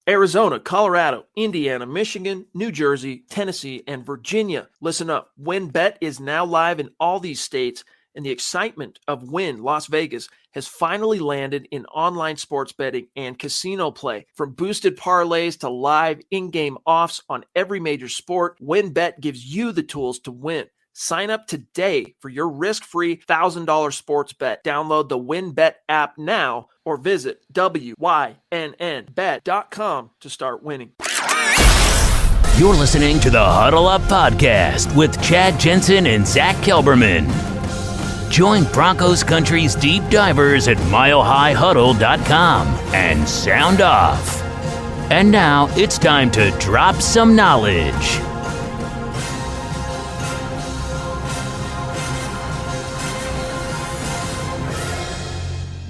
Arizona, Colorado, Indiana, Michigan, New Jersey, Tennessee, and Virginia. Listen up. WynnBET is now live in all these states, and the excitement of Wynn Las Vegas has finally landed in online sports betting and casino play. From boosted parlays to live in-game offs on every major sport, WynnBET gives you the tools to win. Sign up today for your risk-free $1,000 sports bet. Download the WynnBET app now or visit wynnbet.com to start winning. You're listening to the Huddle Up Podcast with Chad Jensen and Zack Kelberman. Join Broncos Country's deep divers at milehighhuddle.com and sound off. And now it's time to drop some knowledge.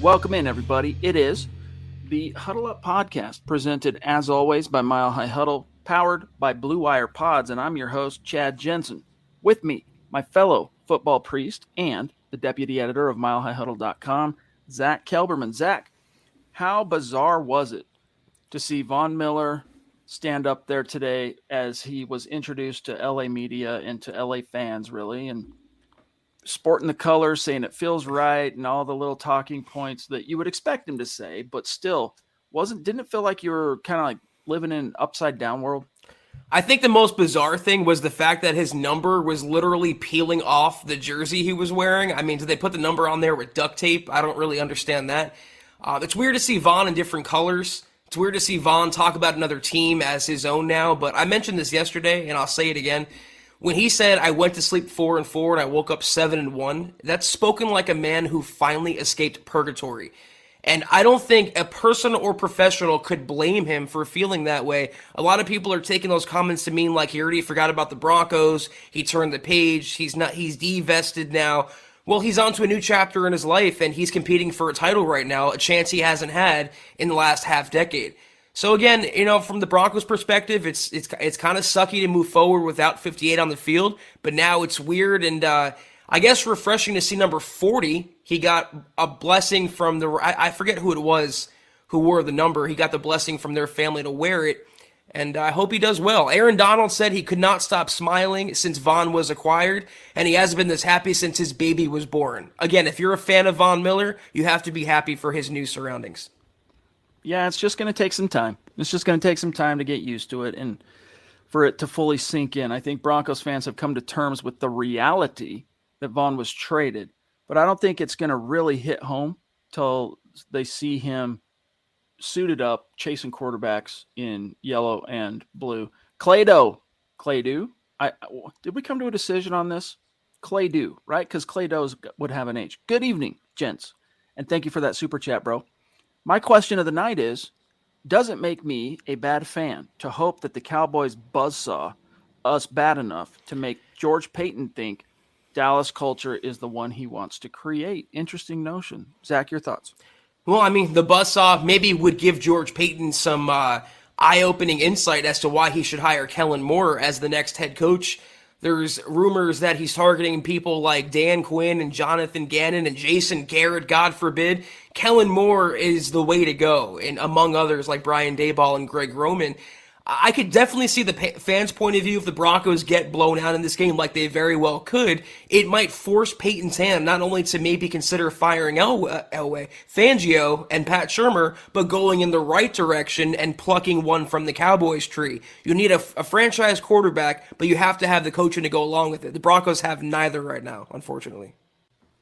Welcome in, everybody. It is the Huddle Up Podcast, presented, as always, by Mile High Huddle, powered by Blue Wire Pods, and I'm your host, Chad Jensen. With me, my fellow football priest and the deputy editor of milehighhuddle.com, Zack Kelberman. Zack, how bizarre was it to see Von Miller stand up there today as he was introduced to LA media and to LA fans, really, and sporting the colors, saying it feels right, and all the little talking points that you would expect him to say, but still didn't it feel like you were kind of like living in an upside down world? I think the most bizarre thing was the fact that his number was literally peeling off the jersey he was wearing. I mean, did they put the number on there with duct tape? I don't really understand that. It's weird to see Von in different colors. It's weird to see Von talk about another team as his own now, but I mentioned this yesterday, and I'll say it again. When he said, I went to sleep 4-4 and I woke up 7-1, that's spoken like a man who finally escaped purgatory. And I don't think a person or professional could blame him for feeling that way. A lot of people are taking those comments to mean like he already forgot about the Broncos, he turned the page, he's divested now. Well, he's on to a new chapter in his life, and he's competing for a title right now, a chance he hasn't had in the last half decade. So again, from the Broncos' perspective, it's kind of sucky to move forward without 58 on the field, but now it's weird and I guess refreshing to see number 40. He got a blessing from I forget who it was who wore the number. He got the blessing from their family to wear it, and I hope he does well. Aaron Donald said he could not stop smiling since Von was acquired, and he hasn't been this happy since his baby was born. Again, if you're a fan of Von Miller, you have to be happy for his new surroundings. Yeah, it's just going to take some time. It's just going to take some time to get used to it and for it to fully sink in. I think Broncos fans have come to terms with the reality that Von was traded, but I don't think it's going to really hit home till they see him suited up, chasing quarterbacks in yellow and blue. Clay-Doh. Did we come to a decision on this? Clay-Doh, right? Because Clay-Doh would have an H. Good evening, gents, and thank you for that super chat, bro. My question of the night is, does it make me a bad fan to hope that the Cowboys buzzsaw us bad enough to make George Payton think Dallas culture is the one he wants to create? Interesting notion. Zack, your thoughts? Well, I mean, the buzzsaw maybe would give George Payton some eye-opening insight as to why he should hire Kellen Moore as the next head coach. There's rumors that he's targeting people like Dan Quinn and Jonathan Gannon and Jason Garrett, God forbid. Kellen Moore is the way to go, and among others like Brian Daboll and Greg Roman. I could definitely see the fans' point of view. If the Broncos get blown out in this game like they very well could, it might force Peyton's hand not only to maybe consider firing Elway, Fangio, and Pat Shurmur, but going in the right direction and plucking one from the Cowboys tree. You need a franchise quarterback, but you have to have the coaching to go along with it. The Broncos have neither right now, unfortunately.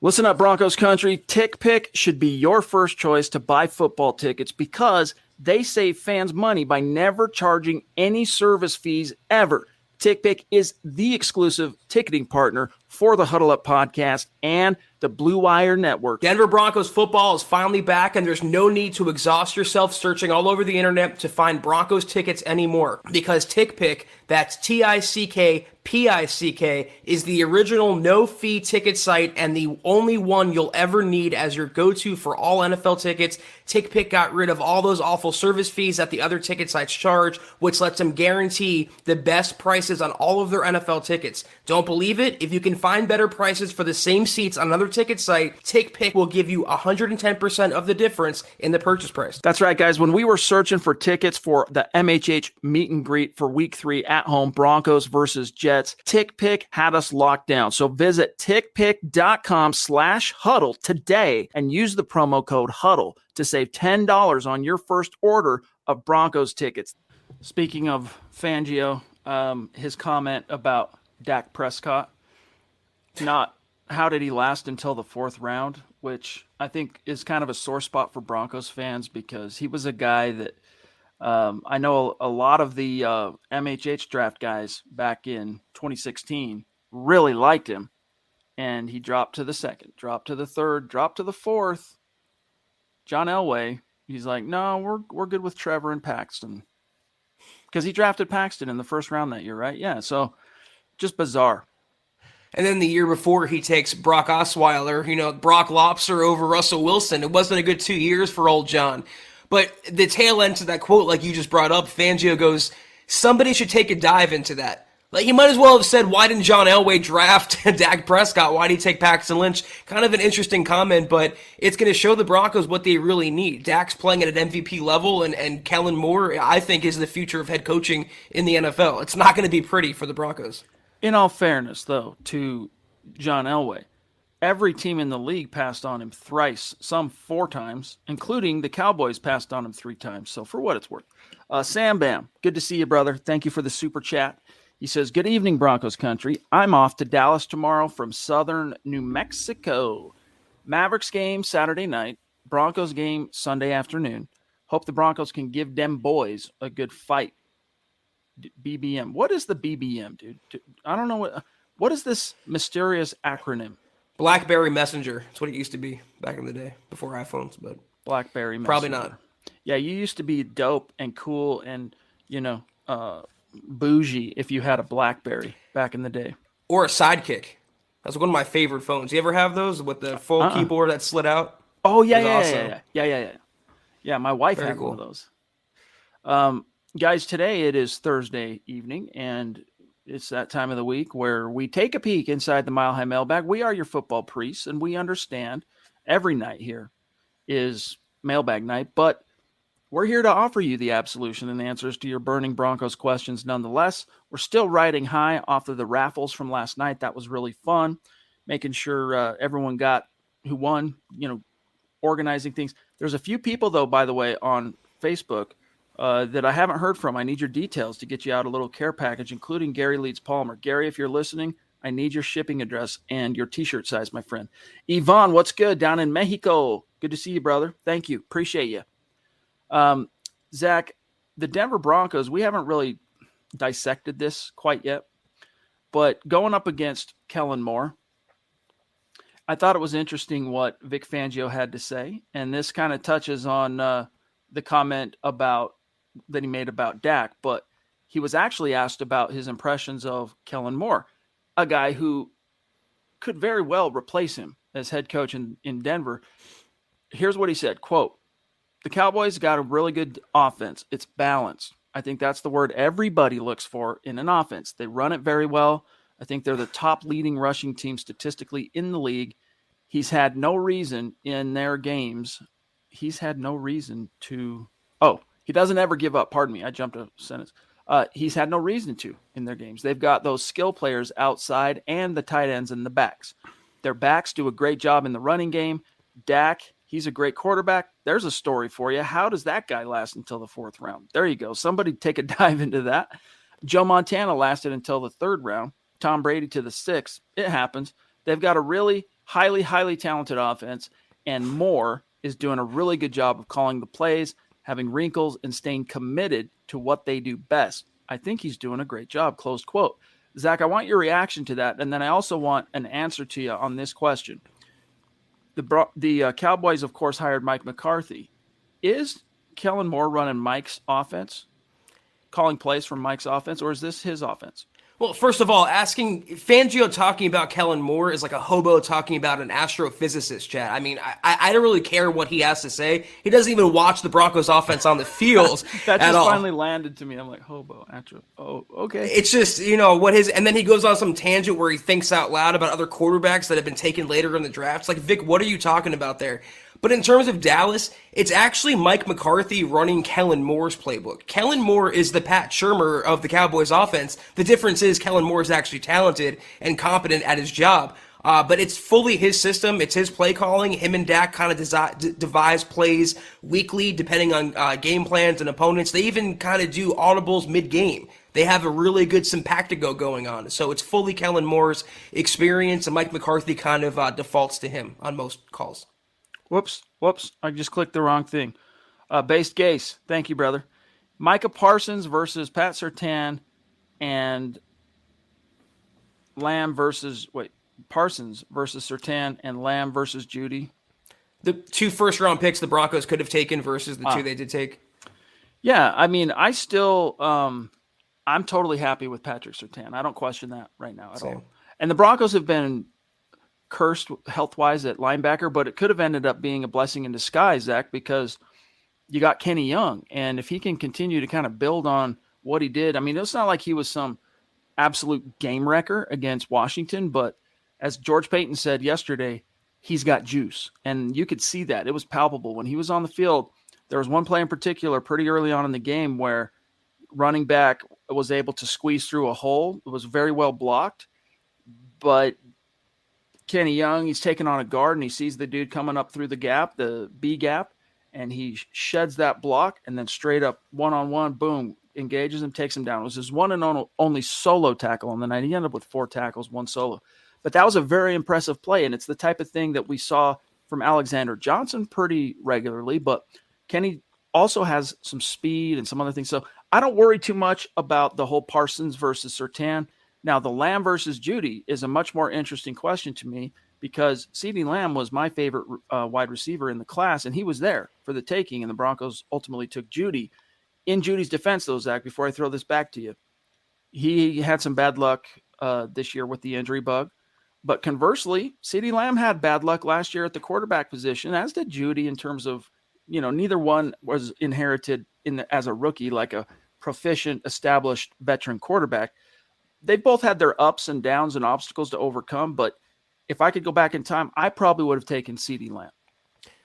Listen up, Broncos country. TickPick should be your first choice to buy football tickets because they save fans money by never charging any service fees ever. TickPick is the exclusive ticketing partner for the Huddle Up Podcast and the Blue Wire Network. Denver Broncos football is finally back, and there's no need to exhaust yourself searching all over the internet to find Broncos tickets anymore, because TickPick, that's TickPick, is the original no-fee ticket site and the only one you'll ever need as your go-to for all NFL tickets. TickPick got rid of all those awful service fees that the other ticket sites charge, which lets them guarantee the best prices on all of their NFL tickets. Don't believe it? If you can find find better prices for the same seats on another ticket site, TickPick will give you 110% of the difference in the purchase price. That's right, guys. When we were searching for tickets for the MHH meet and greet for week 3 at home, Broncos versus Jets, TickPick had us locked down. So visit tickpick.com/huddle today and use the promo code HUDDLE to save $10 on your first order of Broncos tickets. Speaking of Fangio, his comment about Dak Prescott, not how did he last until the 4th round, which I think is kind of a sore spot for Broncos fans because he was a guy that I know a lot of the MHH draft guys back in 2016 really liked him, and he dropped to the 2nd, dropped to the 3rd, dropped to the 4th. John Elway, he's like, no, we're good with Trevor and Paxton. Because he drafted Paxton in the 1st round that year, right? Yeah, so just bizarre. And then the year before, he takes Brock Osweiler, Brock Lobster over Russell Wilson. It wasn't a good 2 years for old John. But the tail end to that quote, like you just brought up, Fangio goes, somebody should take a dive into that. Like, he might as well have said, why didn't John Elway draft Dak Prescott? Why did he take Paxton Lynch? Kind of an interesting comment, but it's going to show the Broncos what they really need. Dak's playing at an MVP level, and Kellen Moore, I think, is the future of head coaching in the NFL. It's not going to be pretty for the Broncos. In all fairness, though, to John Elway, every team in the league passed on him thrice, some 4 times, including the Cowboys passed on him 3 times. So for what it's worth. Sam Bam, good to see you, brother. Thank you for the super chat. He says, good evening, Broncos country. I'm off to Dallas tomorrow from southern New Mexico. Mavericks game Saturday night, Broncos game Sunday afternoon. Hope the Broncos can give them boys a good fight. BBM. What is the BBM, dude? I don't know. What is this mysterious acronym? BlackBerry Messenger. That's what it used to be back in the day, before iPhones, but BlackBerry Messenger. Probably not. Yeah, you used to be dope and cool and, bougie if you had a BlackBerry back in the day. Or a Sidekick. That's one of my favorite phones. You ever have those with the full keyboard that slid out? Oh, yeah. Yeah, my wife had one of those. Guys, today it is Thursday evening, and it's that time of the week where we take a peek inside the Mile High Mailbag. We are your football priests, and we understand every night here is mailbag night, but we're here to offer you the absolution and answers to your burning Broncos questions nonetheless. We're still riding high off of the raffles from last night. That was really fun, making sure everyone got who won, organizing things. There's a few people, though, by the way, on Facebook that I haven't heard from. I need your details to get you out a little care package, including Gary Leeds Palmer. Gary, if you're listening, I need your shipping address and your T-shirt size, my friend. Yvonne, what's good down in Mexico? Good to see you, brother. Thank you. Appreciate you. Zach, the Denver Broncos, we haven't really dissected this quite yet, but going up against Kellen Moore, I thought it was interesting what Vic Fangio had to say, and this kind of touches on the comment that he made about Dak, but he was actually asked about his impressions of Kellen Moore, a guy who could very well replace him as head coach in Denver. Here's what he said, quote, "The Cowboys got a really good offense. It's balanced. I think that's the word everybody looks for in an offense. They run it very well. I think they're the top leading rushing team statistically in the league. He's had no reason in their games. He's had no reason to he doesn't ever give up. Pardon me. I jumped a sentence. He's had no reason to in their games. They've got those skill players outside and the tight ends and the backs. Their backs do a great job in the running game. Dak, he's a great quarterback. There's a story for you. How does that guy last until the 4th round? There you go. Somebody take a dive into that. Joe Montana lasted until the 3rd round. Tom Brady to the 6th. It happens. They've got a really highly, highly talented offense, and Moore is doing a really good job of calling the plays, having wrinkles, and staying committed to what they do best. I think he's doing a great job, close quote. Zach, I want your reaction to that, and then I also want an answer to you on this question. The Cowboys, of course, hired Mike McCarthy. Is Kellen Moore running Mike's offense, calling plays from Mike's offense, or is this his offense? Well, first of all, asking Fangio talking about Kellen Moore is like a hobo talking about an astrophysicist, Chad. I mean, I don't really care what he has to say. He doesn't even watch the Broncos offense on the field That at just all. finally landed to me. I'm like, hobo, astro. Oh, okay. It's just, what and then he goes on some tangent where he thinks out loud about other quarterbacks that have been taken later in the draft. It's like, Vic, what are you talking about there? But in terms of Dallas, it's actually Mike McCarthy running Kellen Moore's playbook. Kellen Moore is the Pat Shurmur of the Cowboys offense. The difference is Kellen Moore is actually talented and competent at his job. But it's fully his system. It's his play calling. Him and Dak kind of devise plays weekly depending on game plans and opponents. They even kind of do audibles mid-game. They have a really good sympactico going on. So it's fully Kellen Moore's experience, and Mike McCarthy kind of defaults to him on most calls. Whoops. I just clicked the wrong thing. Based Gase. Thank you, brother. Micah Parsons versus Pat Surtain and Parsons versus Surtain and Lamb versus Judy. The 2 first-round picks the Broncos could have taken versus the 2 they did take. Yeah, I mean, I still, I'm totally happy with Patrick Surtain. I don't question that right now at all. And the Broncos have been cursed health-wise at linebacker, but it could have ended up being a blessing in disguise, Zach, because you got Kenny Young. And if he can continue to kind of build on what he did, I mean, it's not like he was some absolute game wrecker against Washington, but as George Payton said yesterday, he's got juice. And you could see that. It was palpable. When he was on the field, there was one play in particular pretty early on in the game where running back was able to squeeze through a hole. It was very well blocked, but Kenny Young, he's taking on a guard and he sees the dude coming up through the gap, the B gap, and he sheds that block and then straight up one-on-one, boom, engages him, takes him down. It was his one and only solo tackle on the night. He ended up with 4 tackles, 1 solo. But that was a very impressive play, and it's the type of thing that we saw from Alexander Johnson pretty regularly, but Kenny also has some speed and some other things. So I don't worry too much about the whole Parsons versus Surtain. Now, the Lamb versus Judy is a much more interesting question to me because CeeDee Lamb was my favorite wide receiver in the class, and he was there for the taking, and the Broncos ultimately took Judy. In Judy's defense, though, Zach, before I throw this back to you, he had some bad luck this year with the injury bug. But conversely, CeeDee Lamb had bad luck last year at the quarterback position, as did Judy in terms of, neither one was inherited as a rookie like a proficient, established veteran quarterback. They both had their ups and downs and obstacles to overcome, but if I could go back in time, I probably would have taken CeeDee Lamb.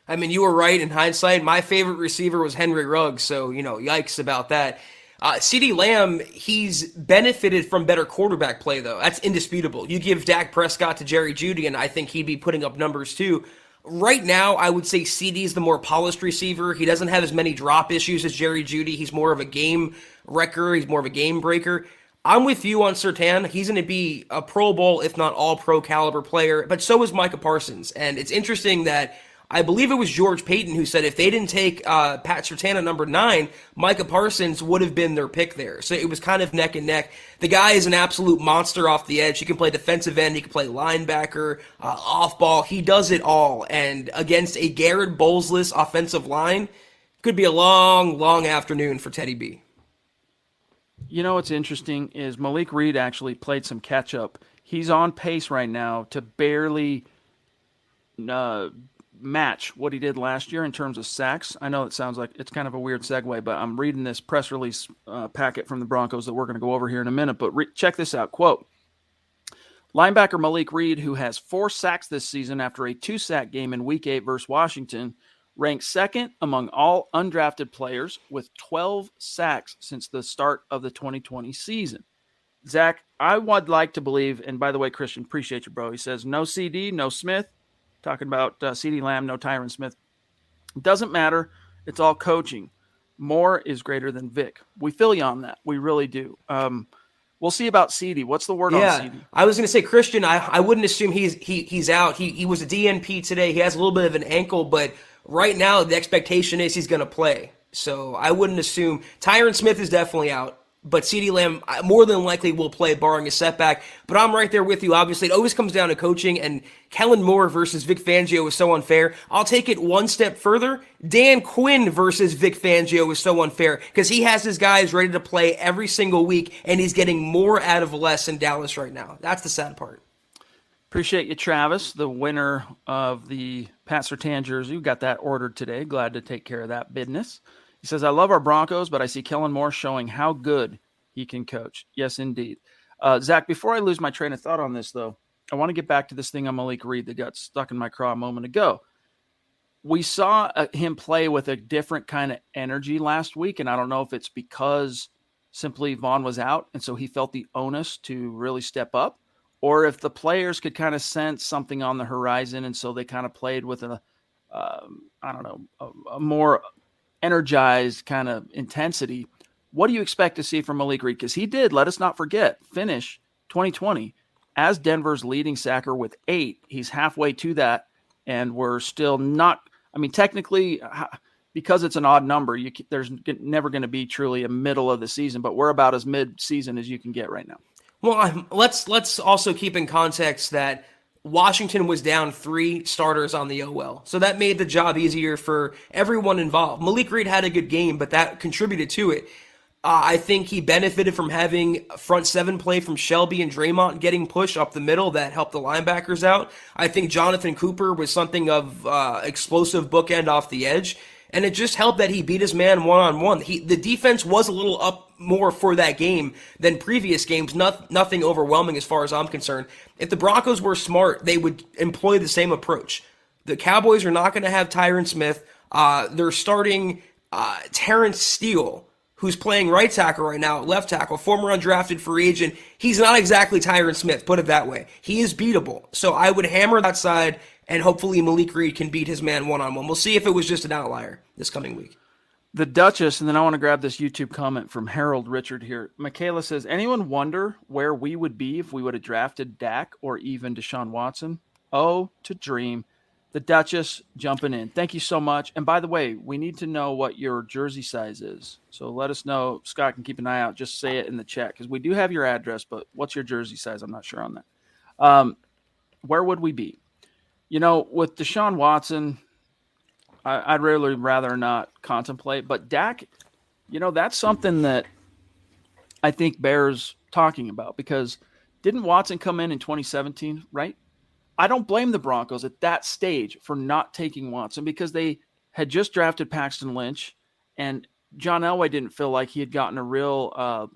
I mean, you were right in hindsight. My favorite receiver was Henry Ruggs, so, yikes about that. CeeDee Lamb, he's benefited from better quarterback play, though. That's indisputable. You give Dak Prescott to Jerry Jeudy, and I think he'd be putting up numbers, too. Right now, I would say CeeDee's the more polished receiver. He doesn't have as many drop issues as Jerry Jeudy. He's more of a game wrecker. He's more of a game breaker. I'm with you on Surtain. He's going to be a Pro Bowl, if not all-pro caliber player, but so is Micah Parsons. And it's interesting that I believe it was George Payton who said if they didn't take Pat Surtain at number 9, Micah Parsons would have been their pick there. So it was kind of neck and neck. The guy is an absolute monster off the edge. He can play defensive end. He can play linebacker, off ball. He does it all. And against a Garrett Bowles-less offensive line, could be a long, long afternoon for Teddy B. What's interesting is Malik Reed actually played some catch-up. He's on pace right now to barely match what he did last year in terms of sacks. I know it sounds like it's kind of a weird segue, but I'm reading this press release packet from the Broncos that we're going to go over here in a minute. But check this out. Quote, linebacker Malik Reed, who has 4 sacks this season after a 2-sack game in Week 8 versus Washington, ranked second among all undrafted players with 12 sacks since the start of the 2020 season. Zach, I would like to believe, and by the way, Christian, appreciate you, bro. He says, no CD, no Smith. Talking about CeeDee Lamb, no Tyron Smith. It doesn't matter. It's all coaching. More is greater than Vic. We feel you on that. We really do. We'll see about CD. What's the word on CD? I was going to say, Christian, I wouldn't assume he's out. He was a DNP today. He has a little bit of an ankle, but right now the expectation is he's going to play. So I wouldn't assume. Tyron Smith is definitely out. but CeeDee Lamb more than likely will play barring a setback. But I'm right there with you. Obviously, it always comes down to coaching, and Kellen Moore versus Vic Fangio is so unfair. I'll take it one step further. Dan Quinn versus Vic Fangio is so unfair because he has his guys ready to play every single week, and he's getting more out of less in Dallas right now. That's the sad part. Appreciate you, Travis, the winner of the Pat Surtain jersey. We got that ordered today. Glad to take care of that business. He says, I love our Broncos, but I see Kellen Moore showing how good he can coach. Yes, indeed. Zach, before I lose my train of thought on this, though, I want to get back to this thing on Malik Reed that got stuck in my craw a moment ago. We saw him play with a different kind of energy last week, and I don't know if it's because simply Vaughn was out, and so he felt the onus to really step up, or if the players could kind of sense something on the horizon, and so they kind of played with a more energized kind of intensity. What do you expect to see from Malik Reed? Because he did, let us not forget, finish 2020 as Denver's leading sacker with 8. He's halfway to that, and we're still not – I mean, technically, because it's an odd number, there's never going to be truly a middle of the season, but we're about as mid-season as you can get right now. Well, let's also keep in context that Washington was down 3 starters on the OL, so that made the job easier for everyone involved. Malik Reed had a good game, but that contributed to it. I think he benefited from having front 7 play from Shelby and Draymond getting pushed up the middle. That helped the linebackers out. I think Jonathan Cooper was something of explosive bookend off the edge, and it just helped that he beat his man one-on-one. The defense was a little up more for that game than previous games. Nothing overwhelming as far as I'm concerned. If the Broncos were smart, they would employ the same approach. The Cowboys are not going to have Tyron Smith. They're starting Terrence Steele, who's playing right tackle right now, left tackle, former undrafted free agent. He's not exactly Tyron Smith, put it that way. He is beatable. So I would hammer that side, and hopefully Malik Reed can beat his man one-on-one. We'll see if it was just an outlier this coming week. The Duchess, and then I want to grab this YouTube comment from Harold Richard here. Michaela says, anyone wonder where we would be if we would have drafted Dak or even Deshaun Watson? Oh, to dream. The Duchess jumping in. Thank you so much. And by the way, we need to know what your jersey size is. So let us know. Scott can keep an eye out. Just say it in the chat because we do have your address, but what's your jersey size? I'm not sure on that. Where would we be? You know, with Deshaun Watson, I'd really rather not contemplate. But Dak, you know, that's something that I think bears talking about because didn't Watson come in 2017, right? I don't blame the Broncos at that stage for not taking Watson because they had just drafted Paxton Lynch and John Elway didn't feel like he had gotten a real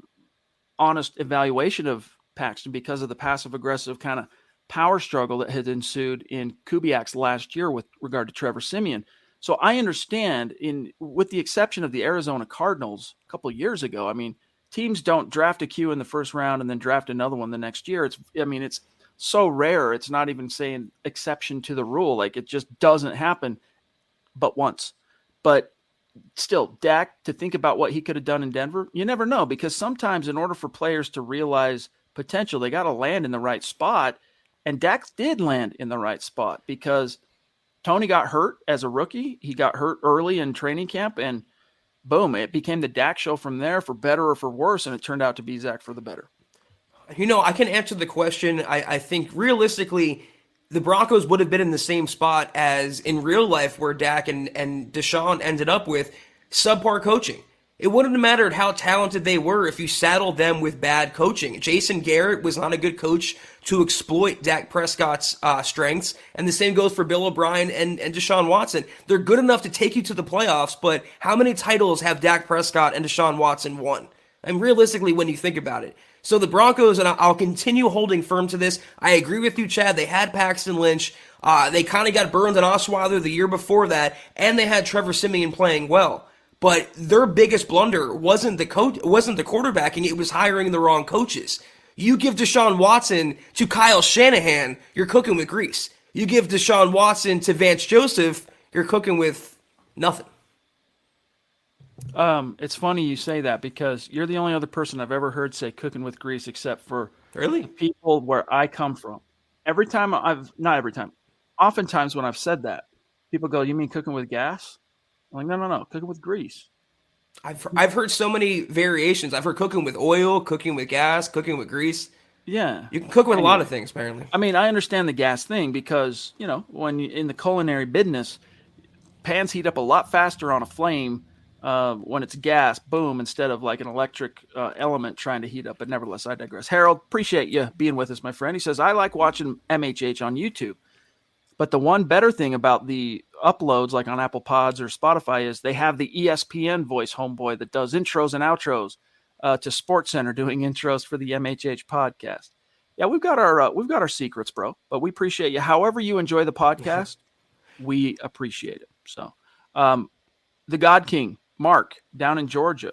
honest evaluation of Paxton because of the passive-aggressive kind of power struggle that had ensued in Kubiak's last year with regard to Trevor Siemian. So I understand, with the exception of the Arizona Cardinals a couple of years ago, I mean, teams don't draft a Q in the first round and then draft another one the next year. It's so rare. It's not even saying exception to the rule. Like it just doesn't happen but once. But still, Dak, to think about what he could have done in Denver, you never know because sometimes in order for players to realize potential, they got to land in the right spot. And Dak did land in the right spot because Tony got hurt as a rookie. He got hurt early in training camp and boom, it became the Dak show from there for better or for worse. And it turned out to be Zach for the better. You know, I can answer the question. I think realistically, the Broncos would have been in the same spot as in real life where Dak and Deshaun ended up with subpar coaching. It wouldn't have mattered how talented they were if you saddled them with bad coaching. Jason Garrett was not a good coach to exploit Dak Prescott's strengths, and the same goes for Bill O'Brien and Deshaun Watson. They're good enough to take you to the playoffs, but how many titles have Dak Prescott and Deshaun Watson won? And realistically, when you think about it. So the Broncos, and I'll continue holding firm to this, I agree with you, Chad. They had Paxton Lynch. They kind of got burned on Osweiler the year before that, and they had Trevor Siemian playing well. But their biggest blunder wasn't the quarterbacking, it was hiring the wrong coaches. You give Deshaun Watson to Kyle Shanahan, you're cooking with grease. You give Deshaun Watson to Vance Joseph, you're cooking with nothing. It's funny you say that because you're the only other person I've ever heard say cooking with grease except for really people where I come from. Oftentimes when I've said that, people go, you mean cooking with gas? I'm like, no, cooking with grease. I've heard so many variations. I've heard cooking with oil, cooking with gas, cooking with grease. Yeah. You can cook with a Anyway. lot of things, apparently. I mean, I understand the gas thing because, when you in the culinary business, pans heat up a lot faster on a flame when it's gas, boom, instead of like an electric element trying to heat up. But nevertheless, I digress. Harold, appreciate you being with us, my friend. He says, I like watching MHH on YouTube. But the one better thing about the uploads, like on Apple Pods or Spotify, is they have the ESPN voice homeboy that does intros and outros to SportsCenter doing intros for the MHH podcast. Yeah, we've got our secrets, bro. But we appreciate you. However you enjoy the podcast, we appreciate it. So, the God King, Mark, down in Georgia,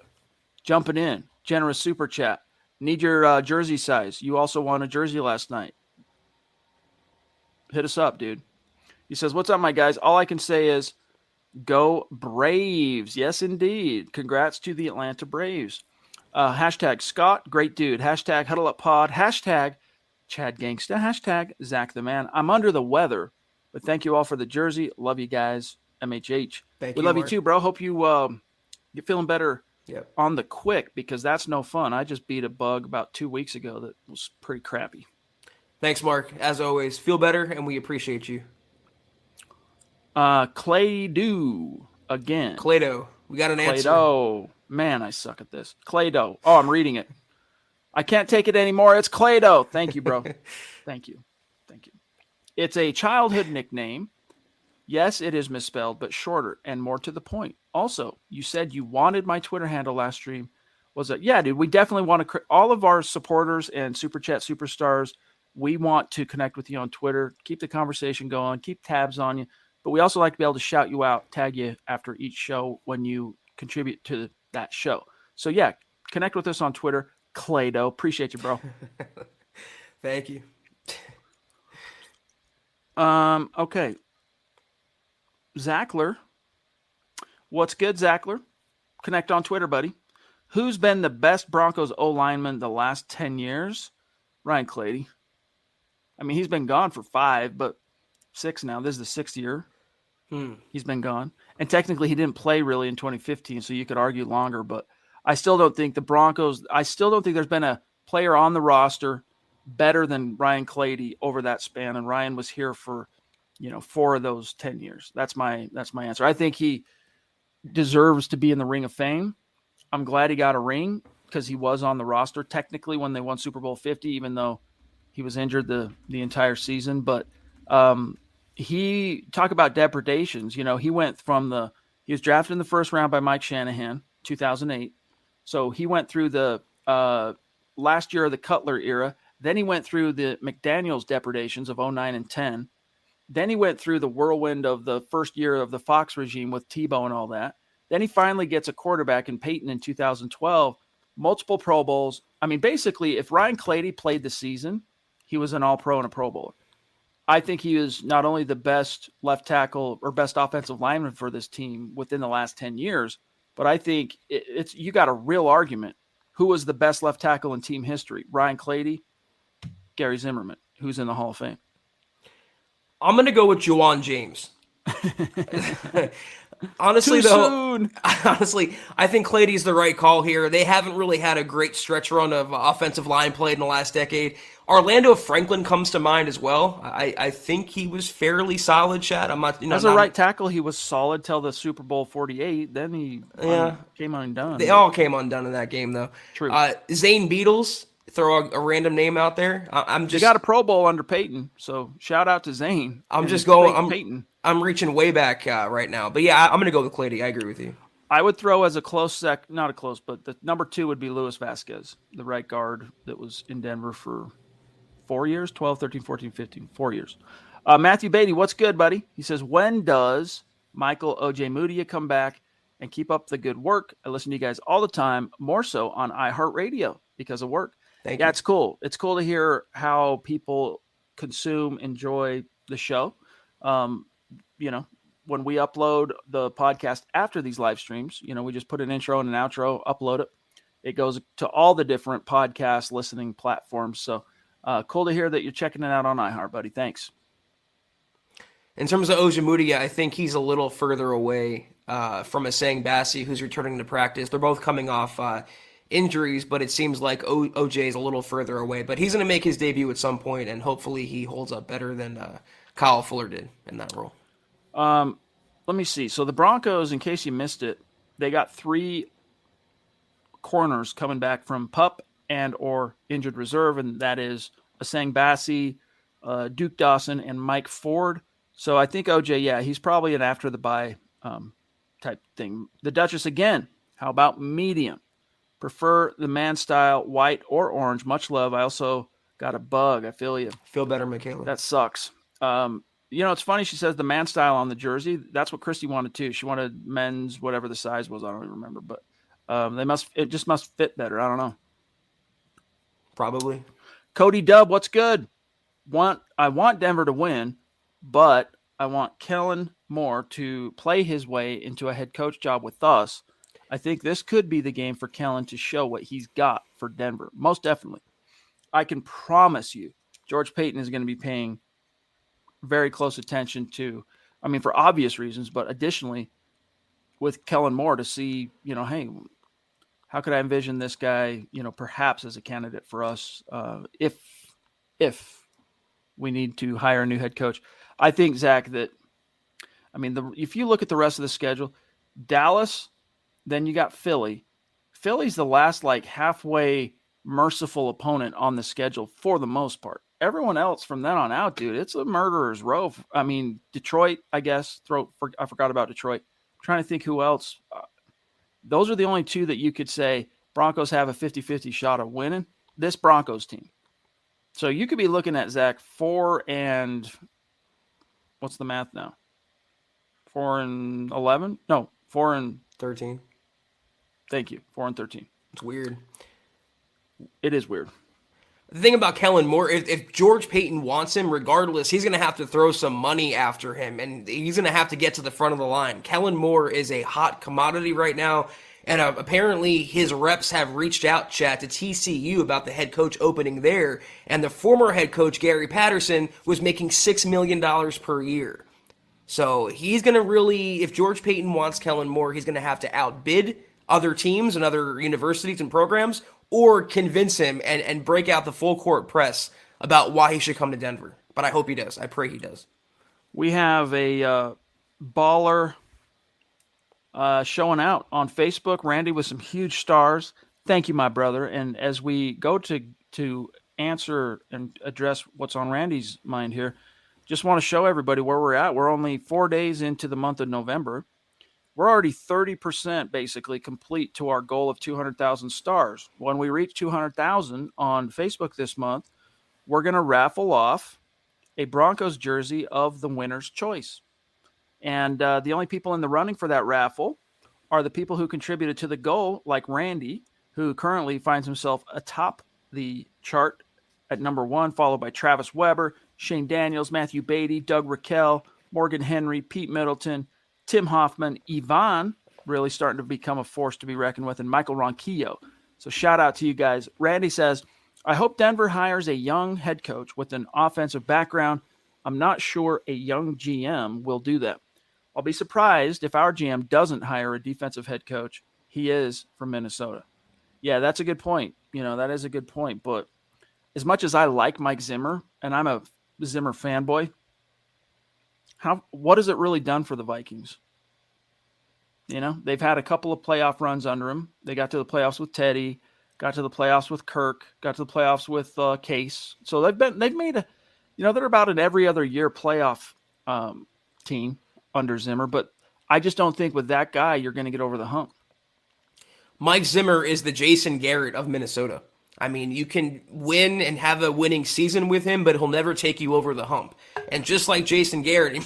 jumping in, generous super chat. Need your jersey size. You also won a jersey last night. Hit us up, dude. He says, what's up, my guys? All I can say is go Braves. Yes, indeed. Congrats to the Atlanta Braves. Hashtag Scott, great dude. Hashtag Huddle Up Pod. Hashtag Chad Gangsta. Hashtag Zach the Man. I'm under the weather, but thank you all for the jersey. Love you guys. MHH. We love you too, bro. Hope you get feeling better on the quick, because that's no fun. I just beat a bug about 2 weeks ago that was pretty crappy. Thanks, Mark. As always, feel better, and we appreciate you. Clay-Do again. Clay-Do. We got an answer. Clay-Do. Man, I suck at this. Clay-Do. Oh, I'm reading it. I can't take it anymore. It's Clay-Do. Thank you, bro. Thank you. It's a childhood nickname. Yes, it is misspelled, but shorter and more to the point. Also, you said you wanted my Twitter handle last stream. Was it? Yeah, dude. We definitely want to. All of our supporters and Super Chat superstars, we want to connect with you on Twitter. Keep the conversation going. Keep tabs on you. But we also like to be able to shout you out, tag you after each show when you contribute to that show. So, yeah, connect with us on Twitter. Clay-Do. Appreciate you, bro. Thank you. Okay. Zackler. What's good, Zackler? Connect on Twitter, buddy. Who's been the best Broncos O-lineman the last 10 years? Ryan Clady. I mean, he's been gone for 5, but 6 now. This is the 6th year. He's been gone. And technically, he didn't play really in 2015, so you could argue longer. But I still don't think there's been a player on the roster better than Ryan Clady over that span. And Ryan was here for, 4 of those 10 years. That's my answer. I think he deserves to be in the Ring of Fame. I'm glad he got a ring because he was on the roster technically when they won Super Bowl 50, even though he was injured the entire season. But he talk about depredations. He went from he was drafted in the first round by Mike Shanahan, 2008. So he went through the last year of the Cutler era. Then he went through the McDaniels depredations of 09 and 10. Then he went through the whirlwind of the first year of the Fox regime with Tebow and all that. Then he finally gets a quarterback in Peyton in 2012, multiple Pro Bowls. I mean, basically, if Ryan Clady played the season, he was an All-Pro and a Pro Bowler. I think he is not only the best left tackle or best offensive lineman for this team within the last 10 years, but I think you got a real argument. Who was the best left tackle in team history? Ryan Clady, Gary Zimmerman, who's in the Hall of Fame. I'm going to go with Juwan James. Honestly, I think Clady's the right call here. They haven't really had a great stretch run of offensive line played in the last decade. Orlando Franklin comes to mind as well. I think he was fairly solid, Chad. I'm not, as a right tackle, he was solid till the Super Bowl 48. Then he came undone. They all came undone in that game, though. True. Zane Beatles, throw a random name out there. They got a Pro Bowl under Peyton, so shout out to Zane. Peyton. I'm reaching way back right now. But yeah, I'm going to go with Clady. I agree with you. I would throw as a close not a close, but the number 2 would be Luis Vasquez, the right guard that was in Denver for 4 years, 12, 13, 14, 15, 4 years. Matthew Beatty, what's good, buddy? He says, when does Michael O.J. Moody come back? And keep up the good work. I listen to you guys all the time, more so on iHeartRadio because of work. Thank you. It's cool. It's cool to hear how people enjoy the show. When we upload the podcast after these live streams, we just put an intro and an outro, upload it. It goes to all the different podcast listening platforms. So cool to hear that you're checking it out on iHeart, buddy. Thanks. In terms of Ojemudia, I think he's a little further away from Asang Bassi, who's returning to practice. They're both coming off injuries, but it seems like OJ is a little further away. But he's going to make his debut at some point, and hopefully he holds up better than Kyle Fuller did in that role. Let me see. So the Broncos, in case you missed it, they got 3 corners coming back from PUP and or injured reserve, and that is Asang Bassi, Duke Dawson, and Mike Ford. So I think OJ, yeah, he's probably an after the bye type thing. The Duchess again. How about medium? Prefer the man style, white or orange. Much love. I also got a bug. I feel you. Feel better, Michaela. That sucks. It's funny. She says the man style on the jersey. That's what Christy wanted too. She wanted men's, whatever the size was. I don't even remember, but it just must fit better. I don't know. Probably. Cody Dub, what's good? I want Denver to win, but I want Kellen Moore to play his way into a head coach job with us. I think this could be the game for Kellen to show what he's got for Denver. Most definitely. I can promise you, George Payton is going to be paying very close attention to, for obvious reasons, but additionally with Kellen Moore to see, hey, how could I envision this guy, perhaps as a candidate for us if we need to hire a new head coach. I think, Zach, that, if you look at the rest of the schedule, Dallas, then you got Philly. Philly's the last halfway merciful opponent on the schedule for the most part. Everyone else from then on out, dude, it's a murderer's row. Detroit, I guess. I forgot about Detroit. I'm trying to think who else. Those are the only 2 that you could say Broncos have a 50-50 shot of winning. This Broncos team. So you could be looking at, Zach, 4 and what's the math now? 4 and 11? No, 4 and 13. Thank you. 4 and 13. It's weird. It is weird. The thing about Kellen Moore, if George Payton wants him, regardless, he's going to have to throw some money after him, and he's going to have to get to the front of the line. Kellen Moore is a hot commodity right now, and apparently his reps have reached out, Chad, to TCU about the head coach opening there, and the former head coach, Gary Patterson, was making $6 million per year. So he's going to really, if George Payton wants Kellen Moore, he's going to have to outbid other teams and other universities and programs, or convince him and break out the full court press about why he should come to Denver. But I hope he does. I pray he does. We have a baller showing out on Facebook. Randy with some huge stars. Thank you, my brother. And as we go to answer and address what's on Randy's mind here, just want to show everybody where we're at. We're only 4 days into the month of November. We're already 30% basically complete to our goal of 200,000 stars. When we reach 200,000 on Facebook this month, we're going to raffle off a Broncos jersey of the winner's choice. And the only people in the running for that raffle are the people who contributed to the goal, like Randy, who currently finds himself atop the chart at number 1, followed by Travis Weber, Shane Daniels, Matthew Beatty, Doug Raquel, Morgan Henry, Pete Middleton, Tim Hoffman, Yvonne, really starting to become a force to be reckoned with, and Michael Ronquillo. So shout out to you guys. Randy says, I hope Denver hires a young head coach with an offensive background. I'm not sure a young GM will do that. I'll be surprised if our GM doesn't hire a defensive head coach. He is from Minnesota. Yeah, that's a good point. That is a good point. But as much as I like Mike Zimmer, and I'm a Zimmer fanboy, what has it really done for the Vikings? They've had a couple of playoff runs under him. They got to the playoffs with Teddy, got to the playoffs with Kirk, got to the playoffs with Case. So they've made they're about an every other year playoff team under Zimmer. But I just don't think with that guy you're going to get over the hump. Mike Zimmer is the Jason Garrett of Minnesota. You can win and have a winning season with him, but he'll never take you over the hump. And just like Jason Garrett,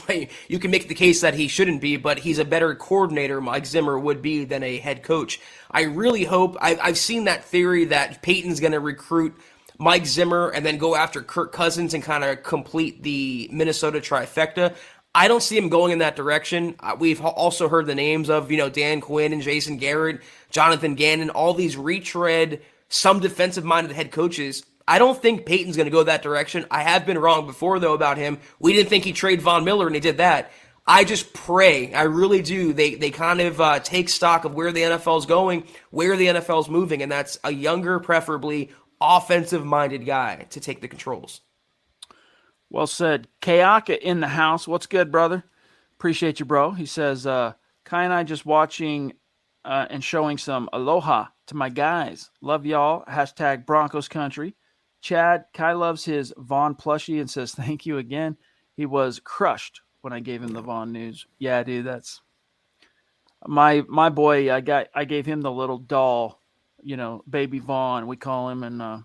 you can make the case that he shouldn't be, but he's a better coordinator, Mike Zimmer would be, than a head coach. I really hope, I've seen that theory that Peyton's going to recruit Mike Zimmer and then go after Kirk Cousins and kind of complete the Minnesota trifecta. I don't see him going in that direction. We've also heard the names of, Dan Quinn and Jason Garrett, Jonathan Gannon, all these retread, some defensive-minded head coaches. I don't think Peyton's going to go that direction. I have been wrong before, though, about him. We didn't think he'd trade Von Miller, and he did that. I just pray, I really do. They kind of take stock of where the NFL is going, where the NFL is moving, and that's a younger, preferably offensive-minded guy to take the controls. Well said. Kayaka in the house. What's good, brother? Appreciate you, bro. He says, Kai and I just watching and showing some aloha to my guys. Love y'all. Hashtag Broncos country. Chad, Kai loves his Vaughn plushie and says thank you again. He was crushed when I gave him the Vaughn news. Yeah, dude, that's my boy. I gave him the little doll, baby Vaughn, we call him, and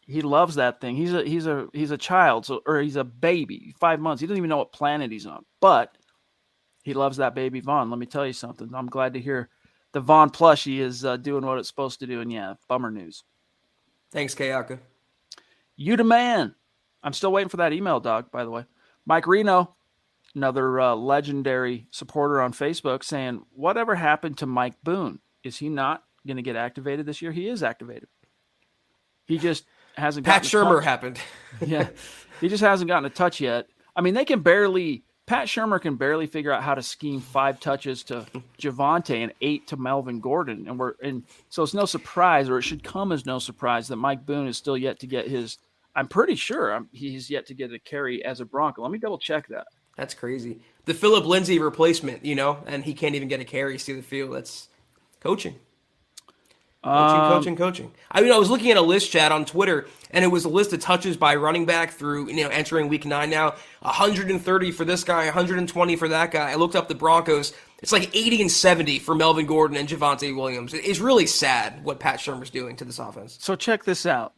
he loves that thing. He's a child, or he's a baby, 5 months. He doesn't even know what planet he's on, but he loves that baby Vaughn. Let me tell you something. I'm glad to hear the Vaughn plushie is doing what it's supposed to do, and yeah, bummer news. Thanks, Kayaka. You the man. I'm still waiting for that email, dog, by the way. Mike Reno, another legendary supporter on Facebook, saying, whatever happened to Mike Boone? Is he not going to get activated this year? He is activated. He just hasn't Pat gotten Shurmur happened. Yeah. He just hasn't gotten a touch yet. I mean, Pat Shurmur can barely figure out how to scheme 5 touches to Javonte and 8 to Melvin Gordon. And so it's no surprise, or it should come as no surprise, that Mike Boone is still yet to get his, I'm pretty sure he's yet to get a carry as a Bronco. Let me double check that. That's crazy. The Phillip Lindsay replacement, and he can't even get a carry, see the field. That's coaching. Coaching. I was looking at a list, Chad, on Twitter, and it was a list of touches by running back through, entering week 9 now. 130 for this guy, 120 for that guy. I looked up the Broncos. It's like 80 and 70 for Melvin Gordon and Javonte Williams. It's really sad what Pat Shurmur's doing to this offense. So check this out.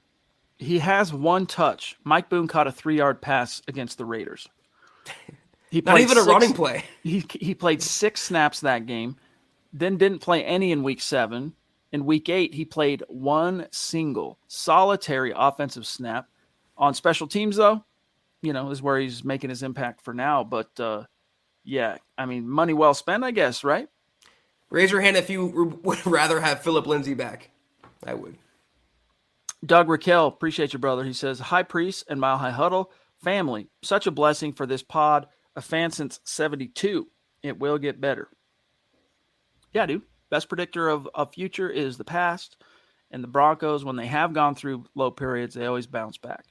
He has 1 touch. Mike Boone caught a 3-yard pass against the Raiders. Not even a running play. He played 6 snaps that game, then didn't play any in week 7. In week 8, he played 1 single solitary offensive snap. On special teams, though, is where he's making his impact for now. But, yeah, I mean, money well spent, I guess, right? Raise your hand if you would rather have Phillip Lindsay back. I would. Doug Raquel, appreciate you, brother. He says, High Priest and Mile High Huddle family, such a blessing for this pod. A fan since 72. It will get better. Yeah, dude. Best predictor of future is the past. And the Broncos, when they have gone through low periods, they always bounce back.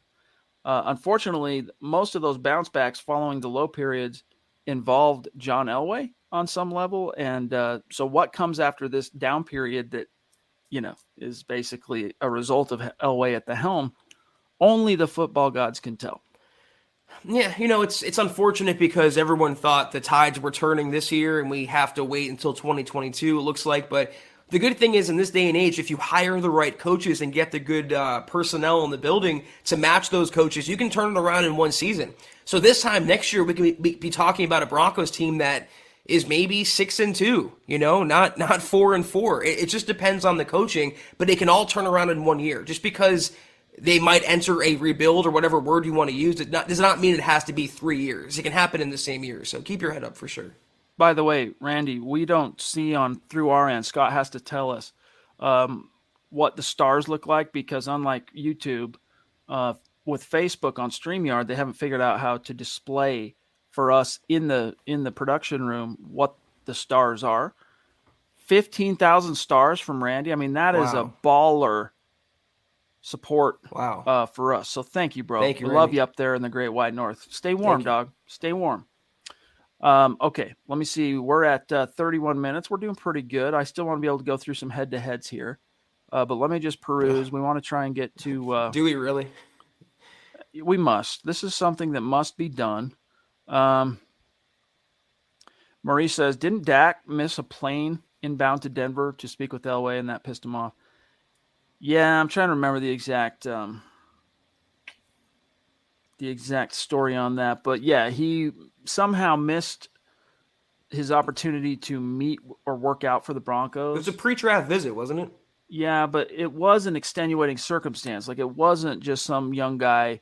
Unfortunately, most of those bounce backs following the low periods involved John Elway on some level. And so what comes after this down period that, is basically a result of Elway at the helm, only the football gods can tell. Yeah, it's unfortunate because everyone thought the tides were turning this year and we have to wait until 2022, it looks like. But the good thing is, in this day and age, if you hire the right coaches and get the good personnel in the building to match those coaches, you can turn it around in one season. So this time next year, we can be talking about a Broncos team that is maybe 6-2, not 4-4. It just depends on the coaching, but it can all turn around in 1 year. Just because they might enter a rebuild or whatever word you want to use, does not mean it has to be 3 years. It can happen in the same year. So keep your head up for sure. By the way, Randy, we don't see through our end. Scott has to tell us what the stars look like, because unlike YouTube, with Facebook on StreamYard, they haven't figured out how to display for us in the production room what the stars are. 15,000 stars from Randy. I mean, that is a baller support for us. So thank you, bro. Thank you, we love you up there in the Great White North. Stay warm, dog. Stay warm. Okay, let me see. We're at 31 minutes. We're doing pretty good. I still want to be able to go through some head-to-heads here. But let me just peruse. We want to try and get to... Do we really? We must. This is something that must be done. Marie says, didn't Dak miss a plane inbound to Denver to speak with Elway, and that pissed him off? Yeah, I'm trying to remember the exact story on that. But yeah, he somehow missed his opportunity to meet or work out for the Broncos. It was a pre-draft visit, wasn't it? Yeah, but it was an extenuating circumstance. Like, it wasn't just some young guy,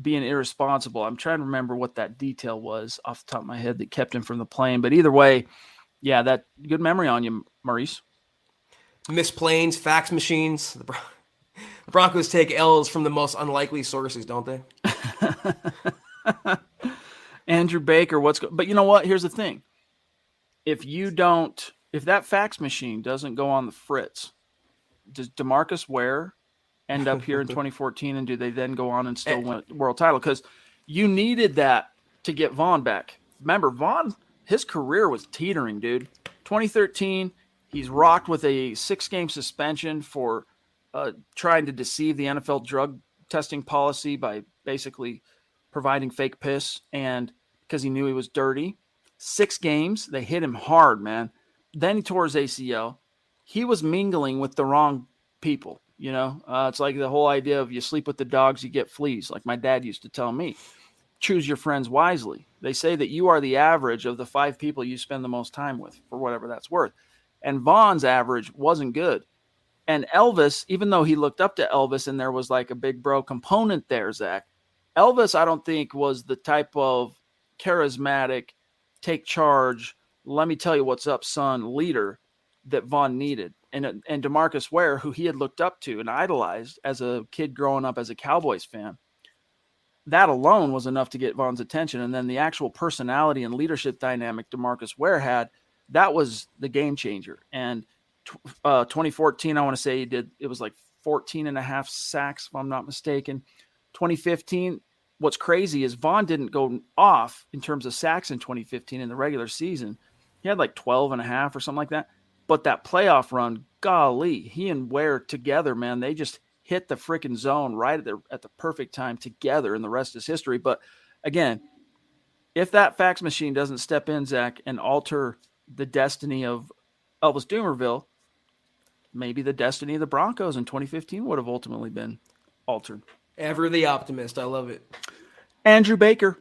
being irresponsible. I'm trying to remember what that detail was off the top of my head that kept him from the plane. But either way, yeah, that good memory on you, Maurice. Missed planes, fax machines. The Broncos take L's from the most unlikely sources, don't they? Andrew Baker, but you know what? Here's the thing. If that fax machine doesn't go on the fritz, does DeMarcus Ware end up here in 2014, and do they then go on and still win a world title? Because you needed that to get Vaughn back. Remember, Vaughn, his career was teetering, dude. 2013, he's rocked with a 6-game suspension for trying to deceive the NFL drug testing policy by basically providing fake piss, and because he knew he was dirty. 6 games, they hit him hard, man. Then he tore his ACL. He was mingling with the wrong people, you know? It's like the whole idea of you sleep with the dogs, you get fleas, like my dad used to tell me. Choose your friends wisely. They say that you are the average of the 5 people you spend the most time with, for whatever that's worth. And Vaughn's average wasn't good. And Elvis, even though he looked up to Elvis and there was like a big bro component there, Zach, Elvis, I don't think, was the type of charismatic, take charge, let me tell you what's up, son, leader that Vaughn needed. And DeMarcus Ware, who he had looked up to and idolized as a kid growing up as a Cowboys fan, that alone was enough to get Vaughn's attention. And then the actual personality and leadership dynamic DeMarcus Ware had, that was the game changer. And 2014, I want to say it was like 14 and a half sacks, if I'm not mistaken. 2015, what's crazy is Vaughn didn't go off in terms of sacks in 2015 in the regular season. He had like 12 and a half or something like that. But that playoff run, golly, he and Ware together, man, they just hit the freaking zone right at the perfect time together, and the rest is history. But again, if that fax machine doesn't step in, Zach, and alter the destiny of Elvis Doomerville, maybe the destiny of the Broncos in 2015 would have ultimately been altered. Ever the optimist. I love it. Andrew Baker,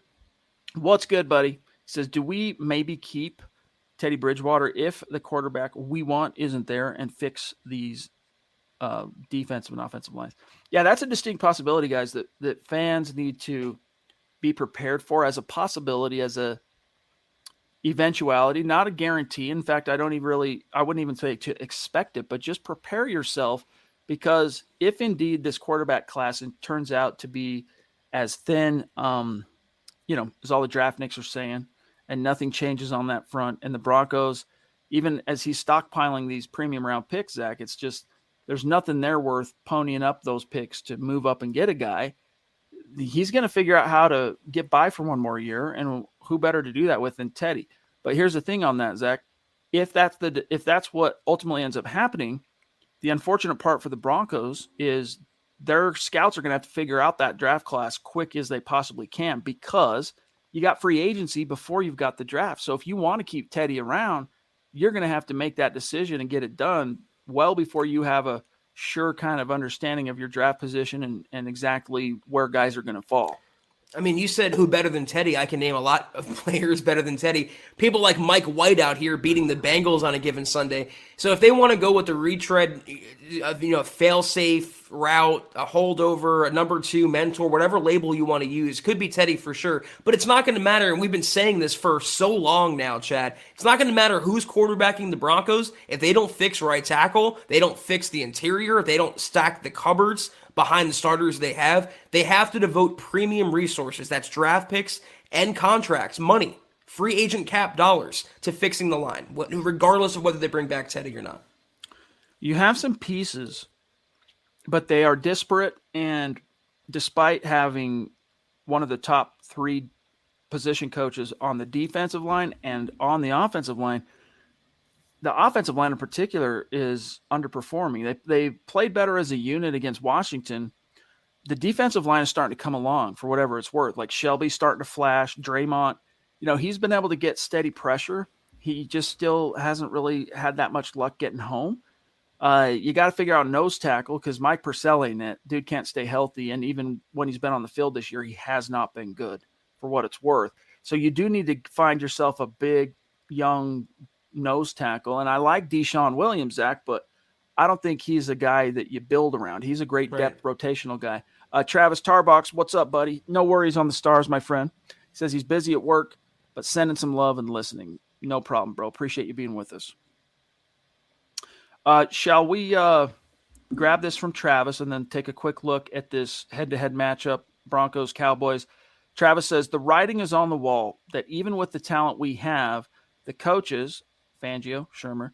what's good, buddy? He says, do we maybe keep Teddy Bridgewater if the quarterback we want isn't there, and fix these defensive and offensive lines? Yeah, that's a distinct possibility, guys, that fans need to be prepared for as a possibility, as a eventuality, not a guarantee. In fact, I wouldn't even say to expect it, but just prepare yourself, because if indeed this quarterback class turns out to be as thin, as all the draft nicks are saying, and nothing changes on that front, and the Broncos, even as he's stockpiling these premium round picks, Zach, it's just, there's nothing there worth ponying up those picks to move up and get a guy. He's going to figure out how to get by for one more year, and who better to do that with than Teddy? But here's the thing on that, Zach. If that's what ultimately ends up happening, the unfortunate part for the Broncos is their scouts are going to have to figure out that draft class quick as they possibly can, because you got free agency before you've got the draft. So if you want to keep Teddy around, you're going to have to make that decision and get it done well before you have a sure kind of understanding of your draft position and exactly where guys are going to fall. I mean, you said who better than Teddy. I can name a lot of players better than Teddy. People like Mike White out here beating the Bengals on a given Sunday. So if they want to go with the retread, fail-safe route, a holdover, a number 2 mentor, whatever label you want to use, could be Teddy for sure. But it's not going to matter, and we've been saying this for so long now, Chad. It's not going to matter who's quarterbacking the Broncos. If they don't fix right tackle, they don't fix the interior, they don't stack the cupboards behind the starters they have to devote premium resources, that's draft picks and contracts, money, free agent cap dollars, to fixing the line, regardless of whether they bring back Teddy or not. You have some pieces, but they are disparate, and despite having one of the top 3 position coaches on the defensive line and on the offensive line, the offensive line in particular is underperforming. They played better as a unit against Washington. The defensive line is starting to come along for whatever it's worth. Like Shelby's starting to flash. Draymond, he's been able to get steady pressure. He just still hasn't really had that much luck getting home. You got to figure out nose tackle, because Mike Purcell ain't it. Dude can't stay healthy, and even when he's been on the field this year, he has not been good for what it's worth. So you do need to find yourself a big, young nose tackle. And I like Deshaun Williams, Zach, but I don't think he's a guy that you build around. He's a great depth rotational guy. Travis Tarbox, what's up, buddy? No worries on the stars, my friend. He says he's busy at work, but sending some love and listening. No problem, bro. Appreciate you being with us. Shall we grab this from Travis and then take a quick look at this head-to-head matchup, Broncos, Cowboys? Travis says, the writing is on the wall that even with the talent we have, the coaches, Fangio, Shermer,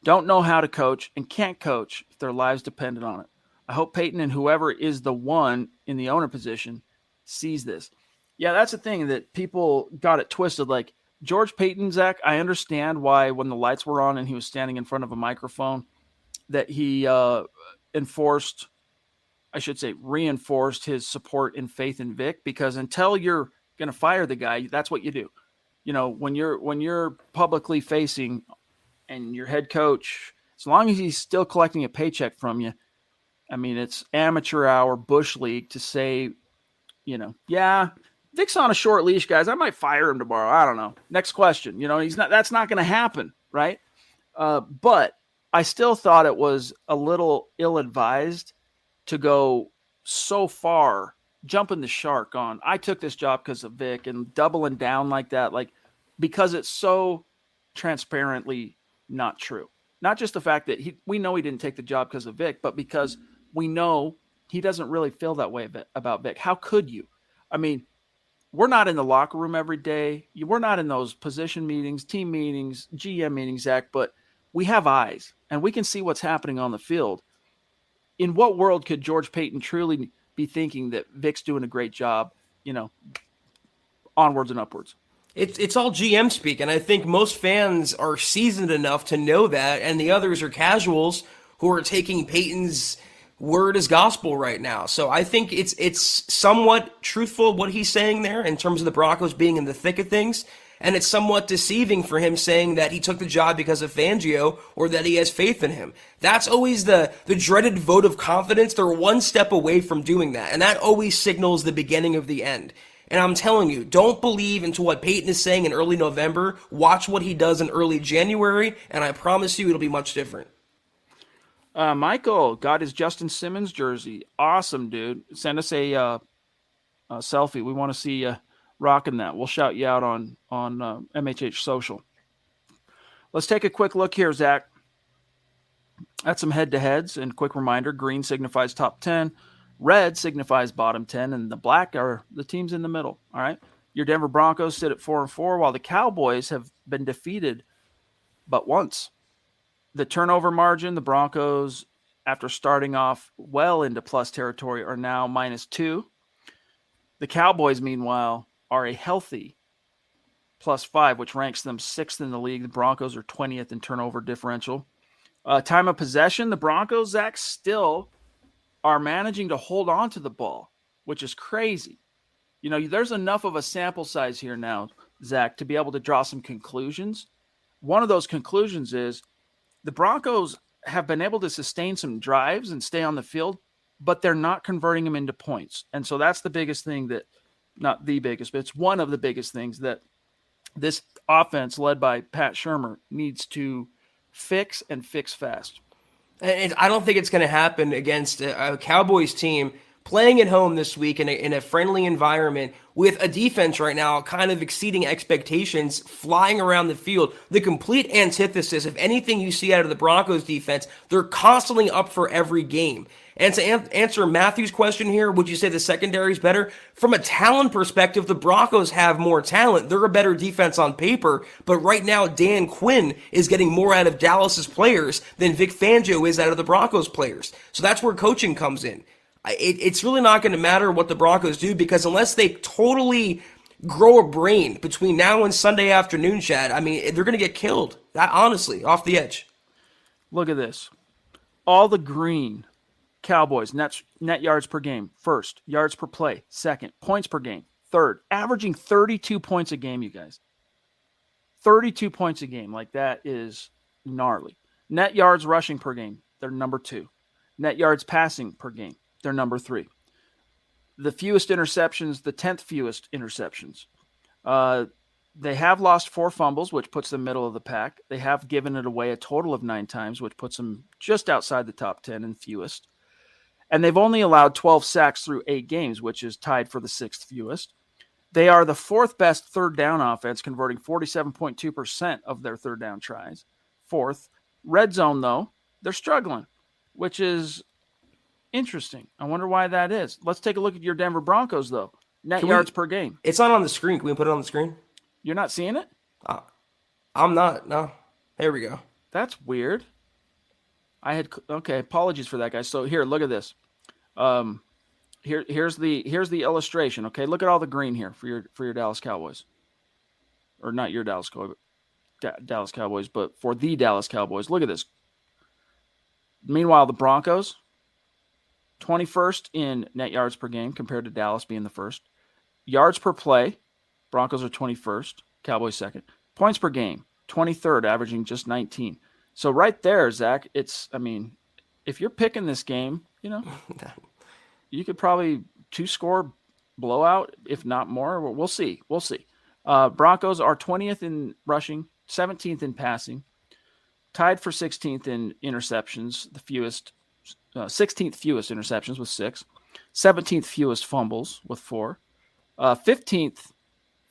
don't know how to coach and can't coach if their lives depended on it. I hope Peyton and whoever is the one in the owner position sees this. Yeah, that's the thing that people got it twisted. Like George Payton, Zach, I understand why when the lights were on and he was standing in front of a microphone that he reinforced his support and faith in Vic, because until you're going to fire the guy, that's what you do. You know, when you're publicly facing and your head coach, as long as he's still collecting a paycheck from you, I mean, it's amateur hour, bush league to say, you know, yeah, Vic's on a short leash, guys. I might fire him tomorrow. I don't know. Next question. You know, that's not going to happen, right? But I still thought it was a little ill-advised to go so far, jumping the shark on, I took this job because of Vic, and doubling down like that, like, because it's so transparently not true. Not just the fact that we know he didn't take the job because of Vic, but because we know he doesn't really feel that way about Vic. How could you? I mean, we're not in the locker room every day. We're not in those position meetings, team meetings, GM meetings, Zach, but we have eyes and we can see what's happening on the field. In what world could George Payton truly be thinking that Vic's doing a great job, you know, onwards and upwards? It's all GM speak, and I think most fans are seasoned enough to know that, and the others are casuals who are taking Payton's word as gospel right now. So I think it's somewhat truthful what he's saying there in terms of the Broncos being in the thick of things, and it's somewhat deceiving for him saying that he took the job because of Fangio or that he has faith in him. That's always the dreaded vote of confidence. They're one step away from doing that, and that always signals the beginning of the end. And I'm telling you, don't believe into what Payton is saying in early November. Watch what he does in early January, and I promise you it'll be much different. Michael got his Justin Simmons jersey. Awesome, dude. Send us a selfie. We want to see you rocking that. We'll shout you out on MHH Social. Let's take a quick look here, Zach, at some head-to-heads. And quick reminder, green signifies top 10. Red signifies bottom 10, and the black are the teams in the middle. All right. Your Denver Broncos sit at 4-4, while the Cowboys have been defeated but once. The turnover margin, the Broncos, after starting off well into plus territory, are now -2. The Cowboys, meanwhile, are a healthy +5, which ranks them 6th in the league. The Broncos are 20th in turnover differential. Time of possession, the Broncos, Zach, still are managing to hold on to the ball, which is crazy. You know, there's enough of a sample size here now, Zach, to be able to draw some conclusions. One of those conclusions is the Broncos have been able to sustain some drives and stay on the field, but they're not converting them into points. And so that's the biggest thing that, not the biggest, but it's one of the biggest things that this offense led by Pat Shermer needs to fix, and fix fast. And I don't think it's going to happen against a Cowboys team playing at home this week in a friendly environment with a defense right now kind of exceeding expectations, flying around the field. The complete antithesis of anything you see out of the Broncos defense. They're constantly up for every game. And to answer Matthew's question here, would you say the secondary is better? From a talent perspective, the Broncos have more talent. They're a better defense on paper, but right now Dan Quinn is getting more out of Dallas's players than Vic Fangio is out of the Broncos players. So that's where coaching comes in. It's really not going to matter what the Broncos do, because unless they totally grow a brain between now and Sunday afternoon, Chad, I mean, they're going to get killed. Honestly, off the edge. Look at this. All the green. Cowboys, net yards per game, first. Yards per play, second. Points per game, third. Averaging 32 points a game, you guys. 32 points a game. Like, that is gnarly. Net yards rushing per game, they're number 2. Net yards passing per game, they're number 3. The fewest interceptions, the 10th fewest interceptions. They have lost 4 fumbles, which puts them middle of the pack. They have given it away a total of 9 times, which puts them just outside the top 10 and fewest. And they've only allowed 12 sacks through 8 games, which is tied for the 6th fewest. They are the 4th best third down offense, converting 47.2% of their third down tries. 4th. Red zone, though, they're struggling, which is interesting. I wonder why that is. Let's take a look at your Denver Broncos, though. net yards per game. It's not on the screen. Can we put it on the screen? You're not seeing it? I'm not. No. There we go. That's weird. Okay, apologies for that, guys. So here, look at this. Here's the illustration. Okay, look at all the green here for your Dallas Cowboys, or not your Dallas Cowboys, but for the Dallas Cowboys. Look at this. Meanwhile, the Broncos, 21st in net yards per game compared to Dallas being the first. Yards per play, Broncos are 21st, Cowboys second. Points per game, 23rd, averaging just 19. So right there, Zach, if you're picking this game, you could probably 2-score blowout, if not more. We'll see. Broncos are 20th in rushing, 17th in passing, tied for 16th in interceptions, the fewest, 16th fewest interceptions with 6, 17th fewest fumbles with 4, 15th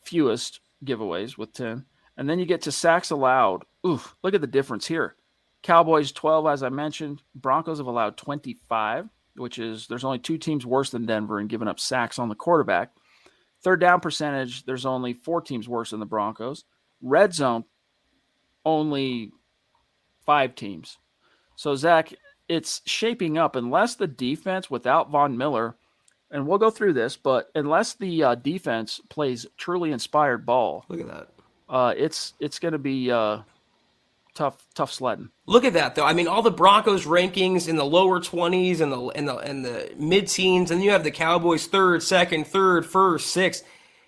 fewest giveaways with 10. And then you get to sacks allowed. Oof, look at the difference here. Cowboys 12, as I mentioned. Broncos have allowed 25, which is, there's only 2 teams worse than Denver in giving up sacks on the quarterback. Third down percentage, there's only 4 teams worse than the Broncos. Red zone, only 5 teams. So, Zach, it's shaping up, unless the defense without Von Miller, and we'll go through this, but unless the defense plays truly inspired ball. Look at that. It's going to be tough sledding. Look at that, though. I mean, all the Broncos rankings in the lower 20s and the mid-teens, and you have the Cowboys 3rd, 2nd, 3rd, 1st, 6th.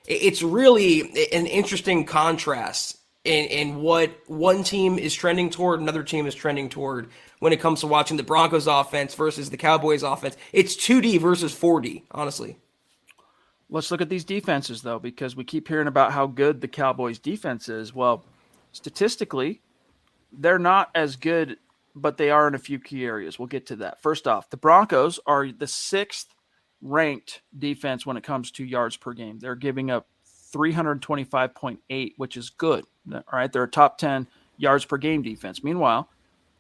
It's really an interesting contrast in what one team is trending toward, another team is trending toward when it comes to watching the Broncos offense versus the Cowboys offense. It's 2D versus 4D, honestly. Let's look at these defenses, though, because we keep hearing about how good the Cowboys' defense is. Well, statistically, they're not as good, but they are in a few key areas. We'll get to that. First off, the Broncos are the 6th ranked defense when it comes to yards per game. They're giving up 325.8, which is good. All right, they're a top 10 yards per game defense. Meanwhile,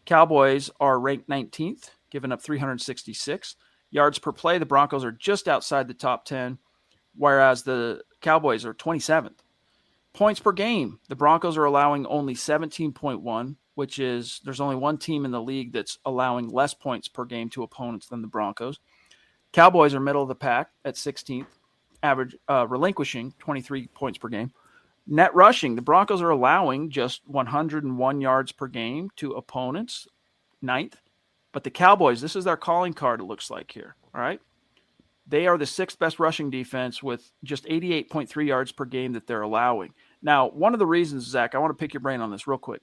Cowboys are ranked 19th, giving up 366. Yards per play, the Broncos are just outside the top 10, whereas the Cowboys are 27th. Points per game, the Broncos are allowing only 17.1, which is, there's only one team in the league that's allowing less points per game to opponents than the Broncos. Cowboys are middle of the pack at 16th, average relinquishing 23 points per game. Net rushing, the Broncos are allowing just 101 yards per game to opponents, 9th. But the Cowboys, this is their calling card, it looks like here, all right? They are the 6th best rushing defense with just 88.3 yards per game that they're allowing. Now, one of the reasons, Zach, I want to pick your brain on this real quick.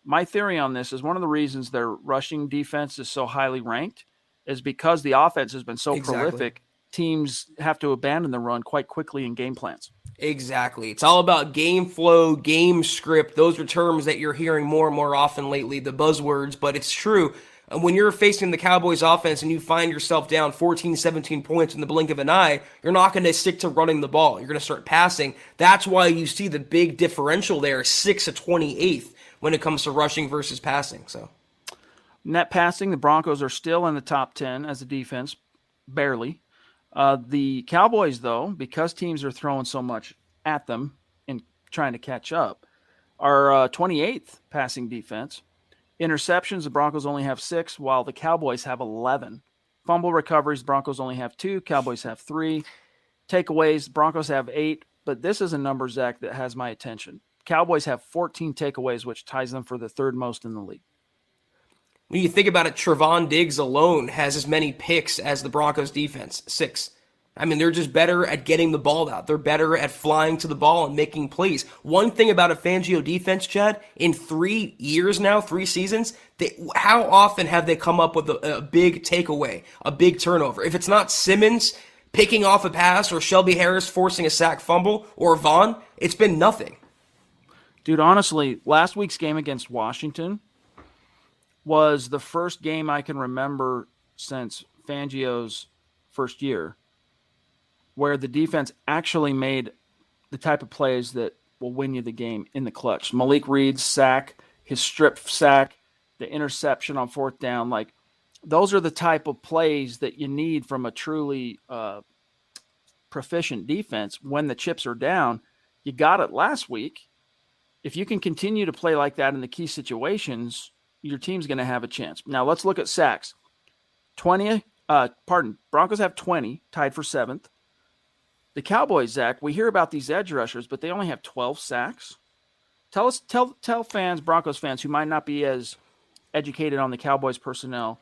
My theory on this is one of the reasons their rushing defense is so highly ranked is because the offense has been so prolific, teams have to abandon the run quite quickly in game plans. Exactly. It's all about game flow, game script. Those are terms that you're hearing more and more often lately, the buzzwords, but it's true. When you're facing the Cowboys offense and you find yourself down 14, 17 points in the blink of an eye, you're not going to stick to running the ball. You're going to start passing. That's why you see the big differential there, 6 to 28th, when it comes to rushing versus passing. So, net passing, the Broncos are still in the top 10 as a defense, barely. The Cowboys, though, because teams are throwing so much at them and trying to catch up, are 28th passing defense. Interceptions, the Broncos only have 6, while the Cowboys have 11. Fumble recoveries, Broncos only have 2, Cowboys have 3. Takeaways, Broncos have 8, but this is a number, Zach, that has my attention. Cowboys have 14 takeaways, which ties them for the 3rd most in the league. When you think about it, Trevon Diggs alone has as many picks as the Broncos defense, 6. I mean, they're just better at getting the ball out. They're better at flying to the ball and making plays. One thing about a Fangio defense, Chad, in 3 years now, 3 seasons, how often have they come up with a big takeaway, a big turnover? If it's not Simmons picking off a pass or Shelby Harris forcing a sack fumble or Vaughn, it's been nothing. Dude, honestly, last week's game against Washington was the first game I can remember since Fangio's first year where the defense actually made the type of plays that will win you the game in the clutch. Malik Reed's sack, his strip sack, the interception on 4th down, like those are the type of plays that you need from a truly proficient defense when the chips are down. You got it last week. If you can continue to play like that in the key situations, your team's going to have a chance. Now let's look at sacks. Broncos have 20, tied for 7th. The Cowboys, Zach, we hear about these edge rushers, but they only have 12 sacks. Tell fans, Broncos fans who might not be as educated on the Cowboys personnel,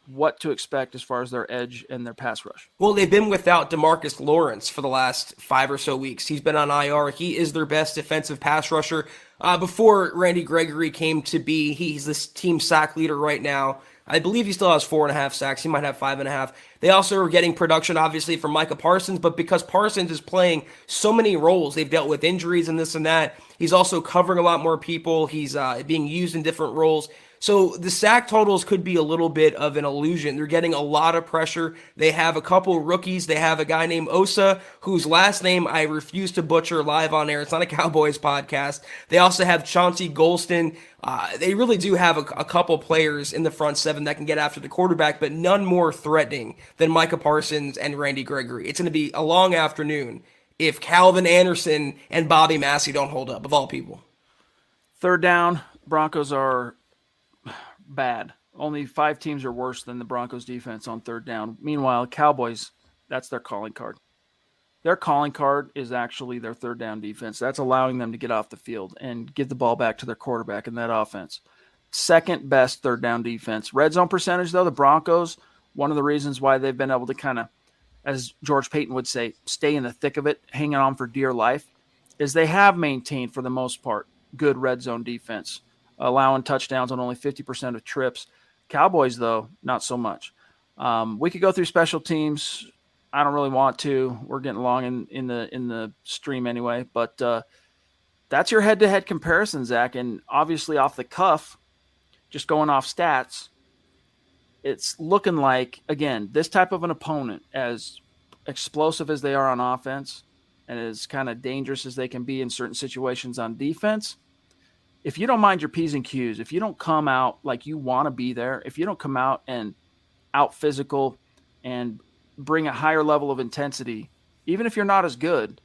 what to expect as far as their edge and their pass rush. Well, they've been without DeMarcus Lawrence for the last 5 or so weeks. He's been on IR. He is their best defensive pass rusher. Before Randy Gregory came to be, he's this team sack leader right now. I believe he still has 4.5 sacks. He might have 5.5. They also are getting production, obviously, from Micah Parsons, but because Parsons is playing so many roles, they've dealt with injuries and this and that. He's also covering a lot more people. He's being used in different roles. So the sack totals could be a little bit of an illusion. They're getting a lot of pressure. They have a couple rookies. They have a guy named Osa, whose last name I refuse to butcher live on air. It's not a Cowboys podcast. They also have Chauncey Golston. They really do have a couple players in the front seven that can get after the quarterback, but none more threatening than Micah Parsons and Randy Gregory. It's going to be a long afternoon if Calvin Anderson and Bobby Massey don't hold up, of all people. Third down, Broncos are bad. Only 5 teams are worse than the Broncos defense on third down. Meanwhile, Cowboys, that's their calling card. Their calling card is actually their third down defense. That's allowing them to get off the field and give the ball back to their quarterback in that offense. Second best third down defense. Red zone percentage, though, the Broncos, one of the reasons why they've been able to kind of, as George Payton would say, stay in the thick of it, hanging on for dear life, is they have maintained, for the most part, good red zone defense, allowing touchdowns on only 50% of trips. Cowboys, though, not so much. We could go through special teams. I don't really want to. We're getting along in the stream anyway. But that's your head-to-head comparison, Zach. And obviously off the cuff, just going off stats, it's looking like, again, this type of an opponent, as explosive as they are on offense and as kind of dangerous as they can be in certain situations on defense, if you don't mind your P's and Q's, if you don't come out like you want to be there, if you don't come out and out physical and bring a higher level of intensity, even if you're not as good,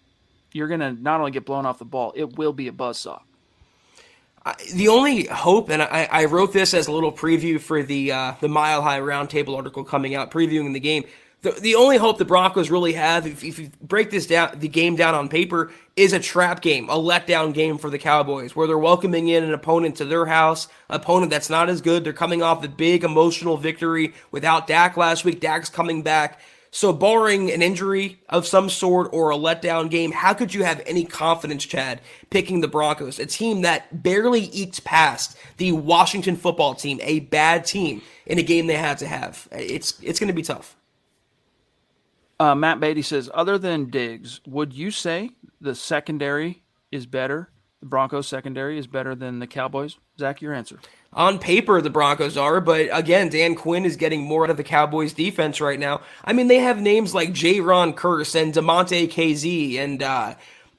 you're going to not only get blown off the ball, it will be a buzzsaw. The only hope, and I wrote this as a little preview for the Mile High Roundtable article coming out, previewing the game. The only hope the Broncos really have, if you break this down, the game down on paper, is a trap game, a letdown game for the Cowboys, where they're welcoming in an opponent to their house, opponent that's not as good. They're coming off the big emotional victory without Dak last week. Dak's coming back. So barring an injury of some sort or a letdown game, how could you have any confidence, Chad, picking the Broncos, a team that barely eked past the Washington football team, a bad team, in a game they had to have? It's going to be tough. Matt Beatty says, other than Diggs, would you say the secondary is better? The Broncos secondary is better than the Cowboys? Zach, your answer. On paper, the Broncos are, but again, Dan Quinn is getting more out of the Cowboys defense right now. I mean, they have names like J-Ron Curse and DeMonte KZ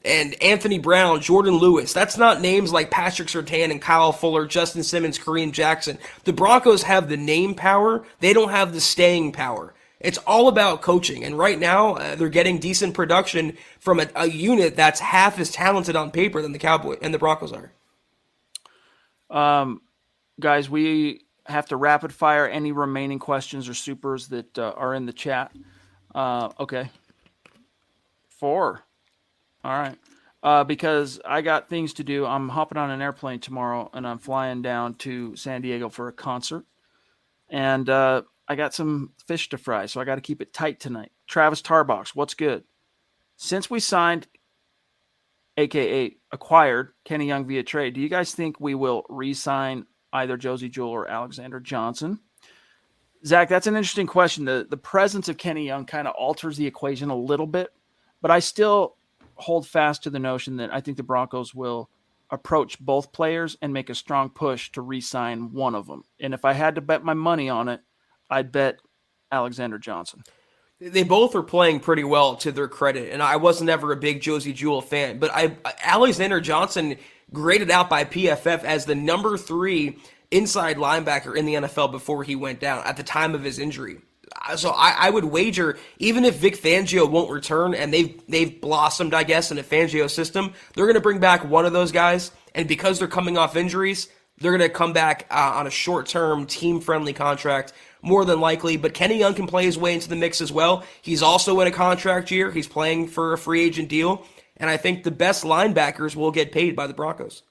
and Anthony Brown, Jordan Lewis. That's not names like Patrick Surtain and Kyle Fuller, Justin Simmons, Kareem Jackson. The Broncos have the name power. They don't have the staying power. It's all about coaching, and right now they're getting decent production from a unit that's half as talented on paper than the Cowboys and the Broncos are. Guys, we have to rapid fire any remaining questions or supers that are in the chat. Okay. 4. All right. Because I got things to do. I'm hopping on an airplane tomorrow, and I'm flying down to San Diego for a concert. And I got some fish to fry, so I got to keep it tight tonight. Travis Tarbox, what's good? Since we signed, a.k.a. acquired, Kenny Young via trade, do you guys think we will re-sign either Josie Jewell or Alexander Johnson? Zach, that's an interesting question. The presence of Kenny Young kind of alters the equation a little bit, but I still hold fast to the notion that I think the Broncos will approach both players and make a strong push to re-sign one of them. And if I had to bet my money on it, I'd bet Alexander Johnson. They both are playing pretty well, to their credit, and I wasn't ever a big Josie Jewell fan, but Alexander Johnson graded out by PFF as the number 3 inside linebacker in the NFL before he went down at the time of his injury. So I would wager, even if Vic Fangio won't return, and they've blossomed, I guess, in a Fangio system, they're going to bring back one of those guys, and because they're coming off injuries, they're going to come back on a short-term, team-friendly contract, more than likely. But Kenny Young can play his way into the mix as well. He's also in a contract year. He's playing for a free agent deal, and I think the best linebackers will get paid by the Broncos.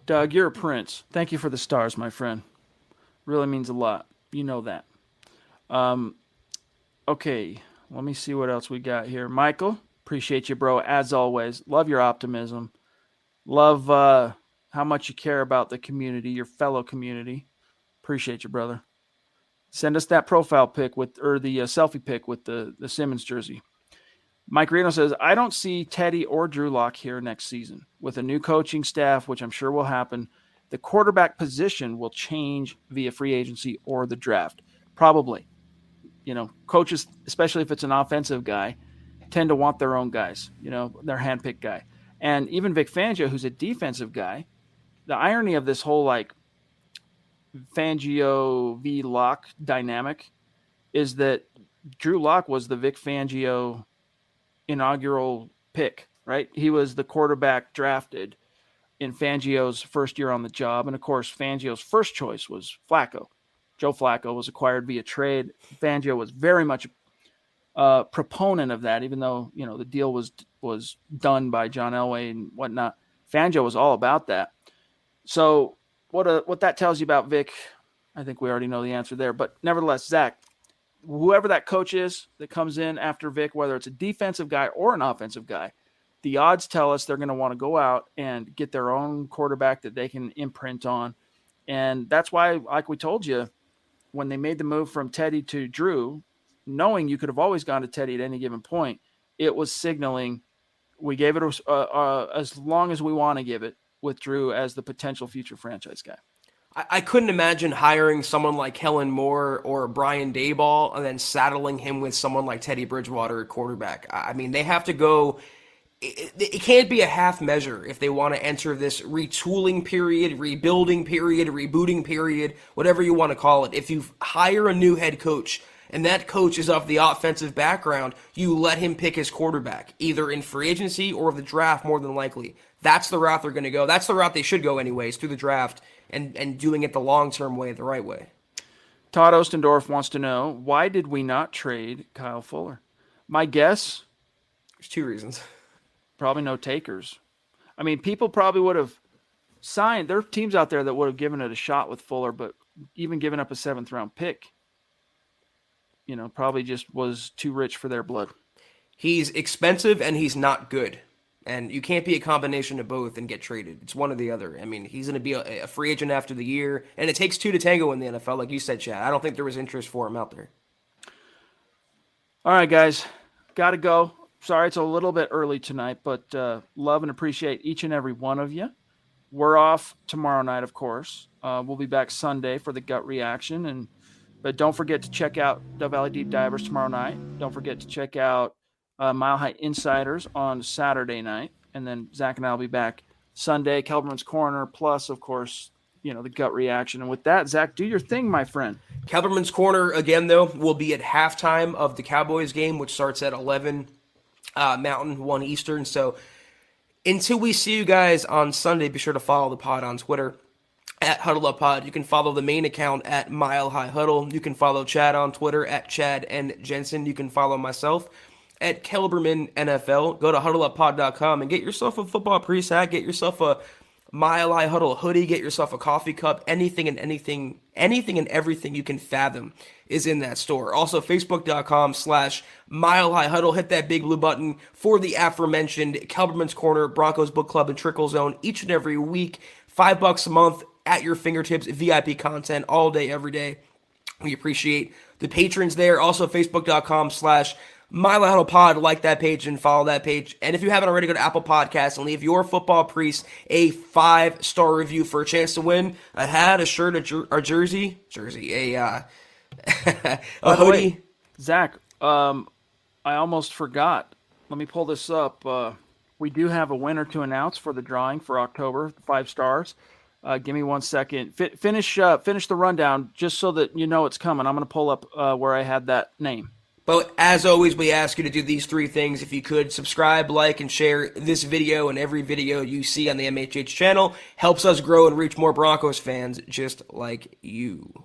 Doug, you're a prince. Thank you for the stars, my friend. Really means a lot. You know that. Okay, let me see what else we got here. Michael, appreciate you, bro, as always. Love your optimism. Love how much you care about the community, your fellow community. Appreciate you, brother. Send us that profile pic or the selfie pic with the Simmons jersey. Mike Reno says, I don't see Teddy or Drew Lock here next season. With a new coaching staff, which I'm sure will happen, the quarterback position will change via free agency or the draft. Probably. Coaches, especially if it's an offensive guy, tend to want their own guys, their handpicked guy. And even Vic Fangio, who's a defensive guy, the irony of this whole Fangio v. Lock dynamic is that Drew Lock was the Vic Fangio inaugural pick, right? He was the quarterback drafted in Fangio's first year on the job. And of course, Fangio's first choice was Flacco. Joe Flacco was acquired via trade. Fangio was very much a proponent of that, even though, the deal was done by John Elway and whatnot. Fangio was all about that. So what that tells you about Vic, I think we already know the answer there. But nevertheless, Zach, whoever that coach is that comes in after Vic, whether it's a defensive guy or an offensive guy, the odds tell us they're going to want to go out and get their own quarterback that they can imprint on. And that's why, like we told you, when they made the move from Teddy to Drew, knowing you could have always gone to Teddy at any given point, it was signaling we gave it as long as we want to give it with Drew as the potential future franchise guy. I couldn't imagine hiring someone like Kellen Moore or Brian Daboll and then saddling him with someone like Teddy Bridgewater at quarterback. I mean, they have to go. It can't be a half measure if they want to enter this retooling period, rebuilding period, rebooting period, whatever you want to call it. If you hire a new head coach and that coach is of the offensive background, you let him pick his quarterback, either in free agency or the draft more than likely. That's the route they're going to go. That's the route they should go anyways, through the draft and doing it the long-term way, the right way. Todd Ostendorf wants to know, why did we not trade Kyle Fuller? My guess? There's two reasons. Probably no takers. I mean, people probably would have signed. There are teams out there that would have given it a shot with Fuller, but even giving up a 7th-round pick, probably just was too rich for their blood. He's expensive and he's not good. And you can't be a combination of both and get traded. It's one or the other. I mean, he's going to be a free agent after the year, and it takes two to tango in the NFL, like you said, Chad. I don't think there was interest for him out there. All right, guys. Got to go. Sorry it's a little bit early tonight, but love and appreciate each and every one of you. We're off tomorrow night, of course. We'll be back Sunday for the gut reaction. But don't forget to check out the Valley Deep Divers tomorrow night. Don't forget to check out Mile High Insiders on Saturday night. And then Zach and I will be back Sunday, Kelberman's Corner, plus, of course, the gut reaction. And with that, Zach, do your thing, my friend. Kelberman's Corner, again, though, will be at halftime of the Cowboys game, which starts at 11 Mountain, 1 Eastern. So until we see you guys on Sunday, be sure to follow the pod on Twitter at Huddle Up Pod. You can follow the main account at Mile High Huddle. You can follow Chad on Twitter at Chad and Jensen. You can follow myself at Kelberman NFL. Go to huddleuppod.com and get yourself a football priest hat. Get yourself a Mile High Huddle hoodie. Get yourself a coffee cup. Anything and everything you can fathom is in that store. Also, Facebook.com/Mile High Huddle. Hit that big blue button for the aforementioned Kelberman's Corner, Broncos Book Club, and Trickle Zone each and every week. $5 a month at your fingertips. VIP content all day, every day. We appreciate the patrons there. Also, Facebook.com/Mile High Huddle Pod. Like that page and follow that page. And if you haven't already, go to Apple Podcasts and leave your football priest a 5-star review for a chance to win a hat, a shirt, a jersey, a hoodie. Way, Zach, I almost forgot. Let me pull this up. We do have a winner to announce for the drawing for October, 5 stars. Give me 1 second. Finish the rundown just so that you know it's coming. I'm going to pull up where I had that name. But as always, we ask you to do these 3 things. If you could, subscribe, like, and share this video and every video you see on the MHH channel. Helps us grow and reach more Broncos fans just like you.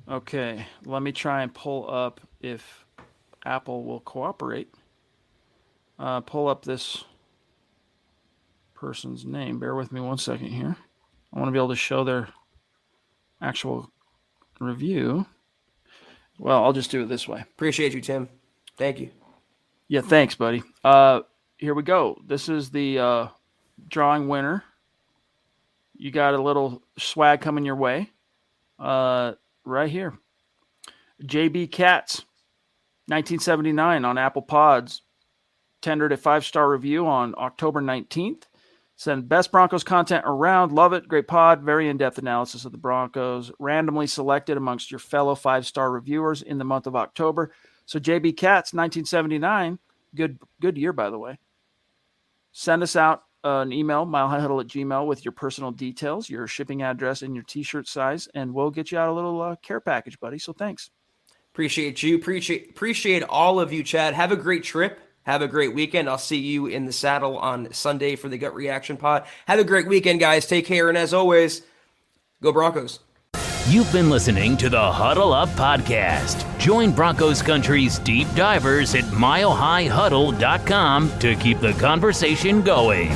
Okay, let me try and pull up, if Apple will cooperate, pull up this person's name. Bear with me 1 second here. I want to be able to show their actual review. Well, I'll just do it this way. Appreciate you, Tim. Thank you. Yeah, thanks, buddy. Here we go. This is the drawing winner. You got a little swag coming your way. Right here. JB Katz, 1979 on Apple Pods. Tendered a 5-star review on October 19th. Said, best Broncos content around. Love it. Great pod. Very in-depth analysis of the Broncos. Randomly selected amongst your fellow 5-star reviewers in the month of October. So JB Katz, 1979. Good year, by the way. Send us out an email, milehighhuddle@gmail.com, with your personal details, your shipping address, and your T-shirt size, and we'll get you out a little care package, buddy. So thanks. Appreciate you. Appreciate all of you, Chad. Have a great trip. Have a great weekend. I'll see you in the saddle on Sunday for the Gut Reaction Pod. Have a great weekend, guys. Take care, and as always, go Broncos. You've been listening to the Huddle Up Podcast. Join Broncos Country's deep divers at milehighhuddle.com to keep the conversation going.